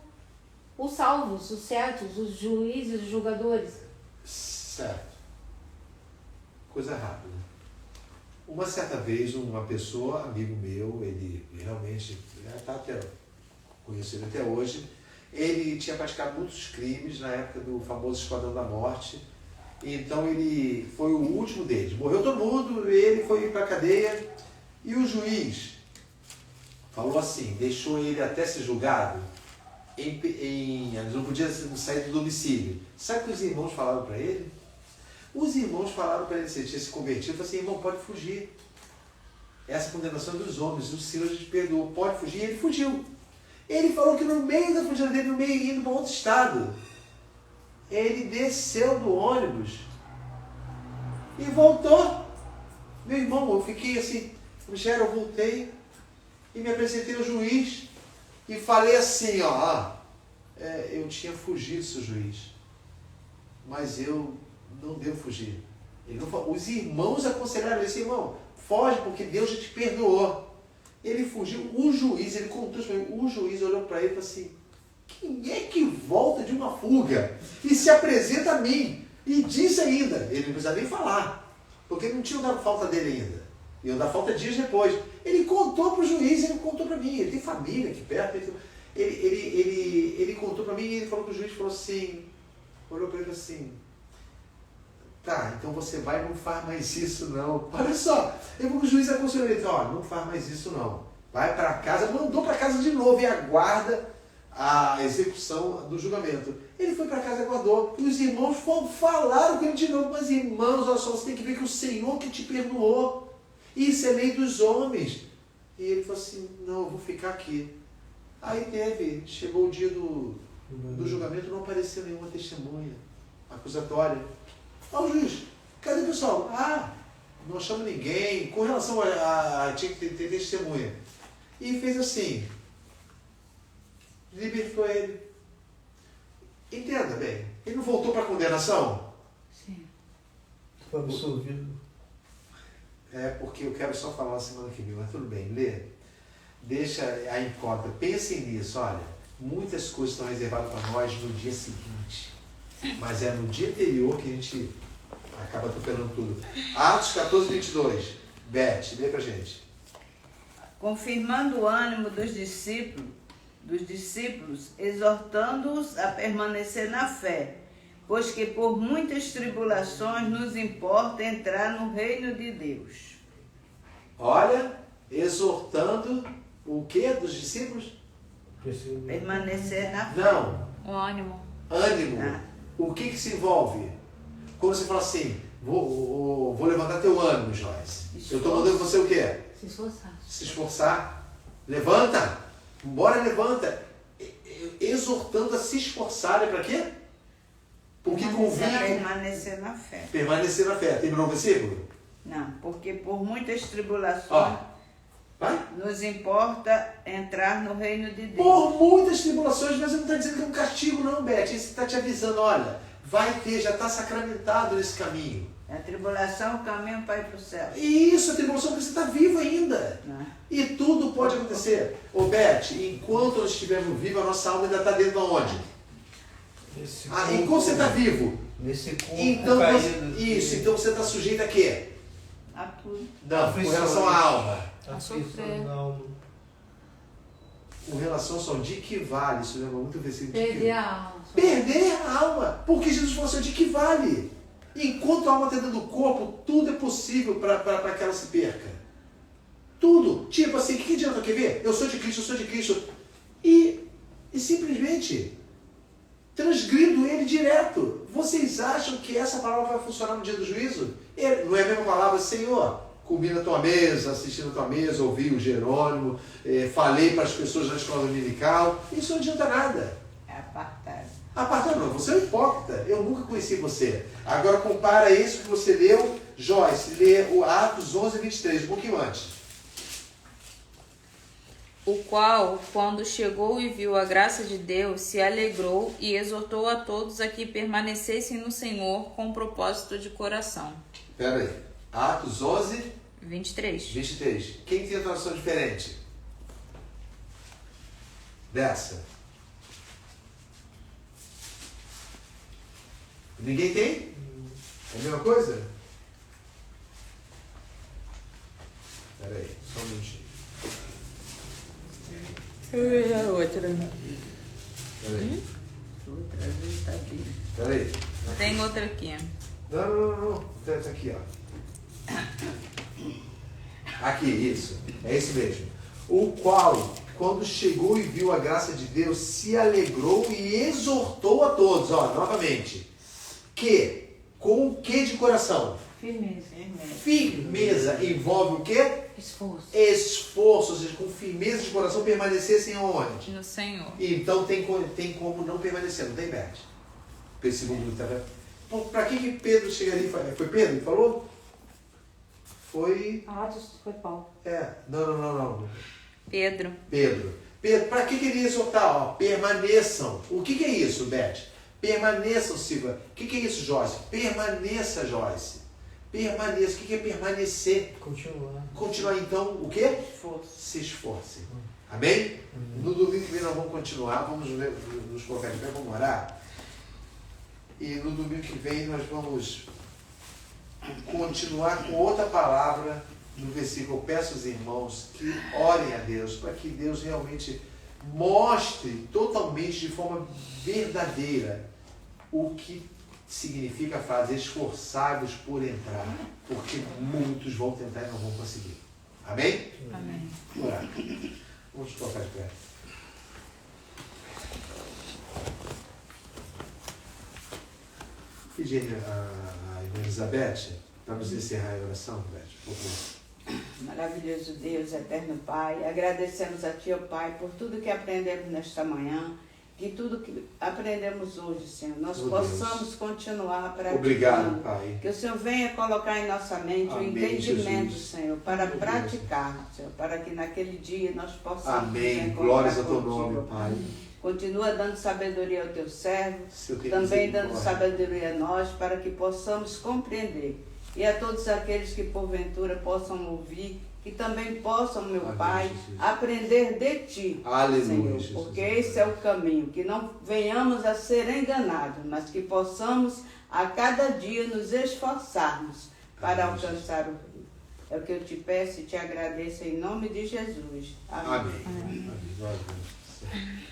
os salvos, os certos, os juízes, os julgadores. Certo. Coisa rápida. Uma certa vez, uma pessoa, amigo meu, ele realmente, conheço ele até hoje, ele tinha praticado muitos crimes na época do famoso Esquadrão da Morte, então ele foi o último deles. Morreu todo mundo, ele foi para a cadeia, e o juiz falou assim, deixou ele até ser julgado, não podia sair do domicílio. Sabe o que os irmãos falaram para ele? Os irmãos falaram para ele, se ele tinha se convertido, falaram assim, irmão, pode fugir. Essa condenação é dos homens, o Senhor te perdoou, pode fugir. E ele fugiu. Ele falou que no meio da fugida dele, no meio indo para outro estado, ele desceu do ônibus e voltou. Meu irmão, eu fiquei assim, eu voltei e me apresentei ao juiz e falei assim, eu tinha fugido, seu juiz, mas eu não devo fugir. Ele não falou. Os irmãos aconselharam ele assim, irmão, foge porque Deus já te perdoou. Ele fugiu, o juiz, ele contou isso para mim, o juiz olhou para ele e falou assim, quem é que volta de uma fuga e se apresenta a mim? E disse ainda, ele não precisa nem falar, porque não tinha dado falta dele ainda. Iam dar falta dias depois. Ele contou para o juiz, ele contou para mim, ele tem família aqui perto, ele contou para mim e ele falou que o juiz falou assim, olhou para ele assim, tá, então você vai e não faz mais isso não. Olha só, o juiz aconselhou ele, não faz mais isso não. Vai para casa, mandou para casa de novo e aguarda a execução do julgamento. Ele foi para casa e aguardou. E os irmãos falaram com ele de novo, mas irmãos, olha só, você tem que ver que o Senhor que te perdoou. Isso é lei dos homens. E ele falou assim, não, eu vou ficar aqui. Aí chegou o dia do julgamento, não apareceu nenhuma testemunha acusatória. O juiz, cadê o pessoal? Não achamos ninguém, com relação a tinha que ter testemunha. E fez assim, libertou ele. Entenda bem, ele não voltou para a condenação? Sim. Foi absolvido. Porque eu quero só falar na semana que vem, mas tudo bem, lê. Deixa a incógnita, pensem nisso, olha, muitas coisas estão reservadas para nós no dia seguinte, mas é no dia anterior que a gente acaba atropelando tudo. Atos 14, 22. Beth, lê pra gente. Confirmando o ânimo dos discípulos, exortando-os a permanecer na fé, pois que por muitas tribulações nos importa entrar no reino de Deus. Olha, exortando o que dos discípulos? Permanecer na fé. Não. O ânimo. Ânimo. O que se envolve? Quando você fala assim, vou levantar teu ânimo, Joyce. Eu estou mandando você o quê? Se esforçar. Se esforçar. Levanta. Bora, levanta. Exortando a se esforçarem para quê? Porque convém permanecer na fé. Permanecer na fé. Terminou o versículo? Não, porque por muitas tribulações nos importa entrar no reino de Deus. Por muitas tribulações, mas não está dizendo que é um castigo não, Beth. Isso está te avisando, olha, vai ter, já está sacramentado nesse caminho. A tribulação é o caminho para ir para o céu. Isso, a tribulação porque você está vivo ainda. Não. E tudo pode acontecer. Ô Beth, enquanto nós estivermos vivos, a nossa alma ainda está dentro de onde? Enquanto você está vivo. Nesse corpo então, caído. Então você está sujeito a quê? A tudo. Não, com relação à alma. A sofrer. Com relação só de que vale, isso lembra muito o versículo de Perder a alma. Perder a alma. Porque Jesus falou assim, de que vale? Enquanto a alma está dentro do corpo, tudo é possível para que ela se perca. Tudo. Tipo assim, o que adianta? Quer ver? Eu sou de Cristo. E simplesmente transgrido ele direto. Vocês acham que essa palavra vai funcionar no dia do juízo? Não é a mesma palavra, Senhor, comi na tua mesa, assisti na tua mesa, ouvi o Jerônimo, falei para as pessoas na escola dominical. Isso não adianta nada. É apartado. Apartado não, você é um hipócrita. Eu nunca conheci você. Agora compara isso que você leu, Joyce, lê o Atos 11, 23, um pouquinho antes. O qual, quando chegou e viu a graça de Deus, se alegrou e exortou a todos a que permanecessem no Senhor com propósito de coração. Espera aí. Atos 11, 23. 23. Quem tem a tradução diferente? Dessa. Ninguém tem? É a mesma coisa? Espera aí, só um minutinho. A outra. Espera aí. Outra vez está aqui. Espera aí. Tem outra aqui. Não. Tá aqui, ó. Aqui, isso. É isso mesmo. O qual, quando chegou e viu a graça de Deus, se alegrou e exortou a todos. Ó, novamente. Que, com o que de coração? Firmeza. Firmeza envolve o quê? Esforço. Esforço, ou seja, com firmeza de coração permanecessem onde? No Senhor. Então tem como não permanecer, não tem Beth. Segundo, tá vendo? Para que Pedro chegaria? Foi Pedro que falou? Foi. Atos foi Paulo. Não. Pedro. Pedro, para que ele ia exortar? Ó, permaneçam. O que é isso, Beth? Permaneçam, Silva. O que é isso, Joyce? Permaneça, Joyce. Permaneça. O que é permanecer? Continuar, então, o quê? Se esforce. Amém? No domingo que vem nós vamos continuar, vamos nos colocar de pé, vamos orar. E no domingo que vem nós vamos continuar com outra palavra no versículo. Eu peço aos irmãos que orem a Deus, para que Deus realmente mostre totalmente, de forma verdadeira, o que significa a frase esforçados por entrar, porque muitos vão tentar e não vão conseguir. Amém? Amém. Orar. Vamos colocar de pé. Pedir a irmã Elizabeth para nos encerrar a oração, Beth, por favor. Maravilhoso Deus, eterno Pai, agradecemos a Ti, ó Pai, por tudo que aprendemos nesta manhã, que tudo que aprendemos hoje, Senhor, nós possamos continuar praticando. Obrigado, Pai. Que o Senhor venha colocar em nossa mente o entendimento, Jesus. Senhor, para praticar, Senhor, para que naquele dia nós possamos Amém. encontrar Glórias ao Teu contigo, nome, Pai. Continua dando sabedoria ao Teu servo, Seu Deus, também dando misericórdia. sabedoria a nós, para que possamos compreender. E a todos aqueles que porventura possam ouvir, que também possam, meu Amém, Pai, Jesus. aprender de Ti, Aleluia, Senhor, Jesus. porque esse é o caminho, que não venhamos a ser enganados, mas que possamos a cada dia nos esforçarmos para Amém, alcançar o Rio. É o que eu te peço e te agradeço em nome de Jesus. Amém. Amém. Amém. Glória a Deus.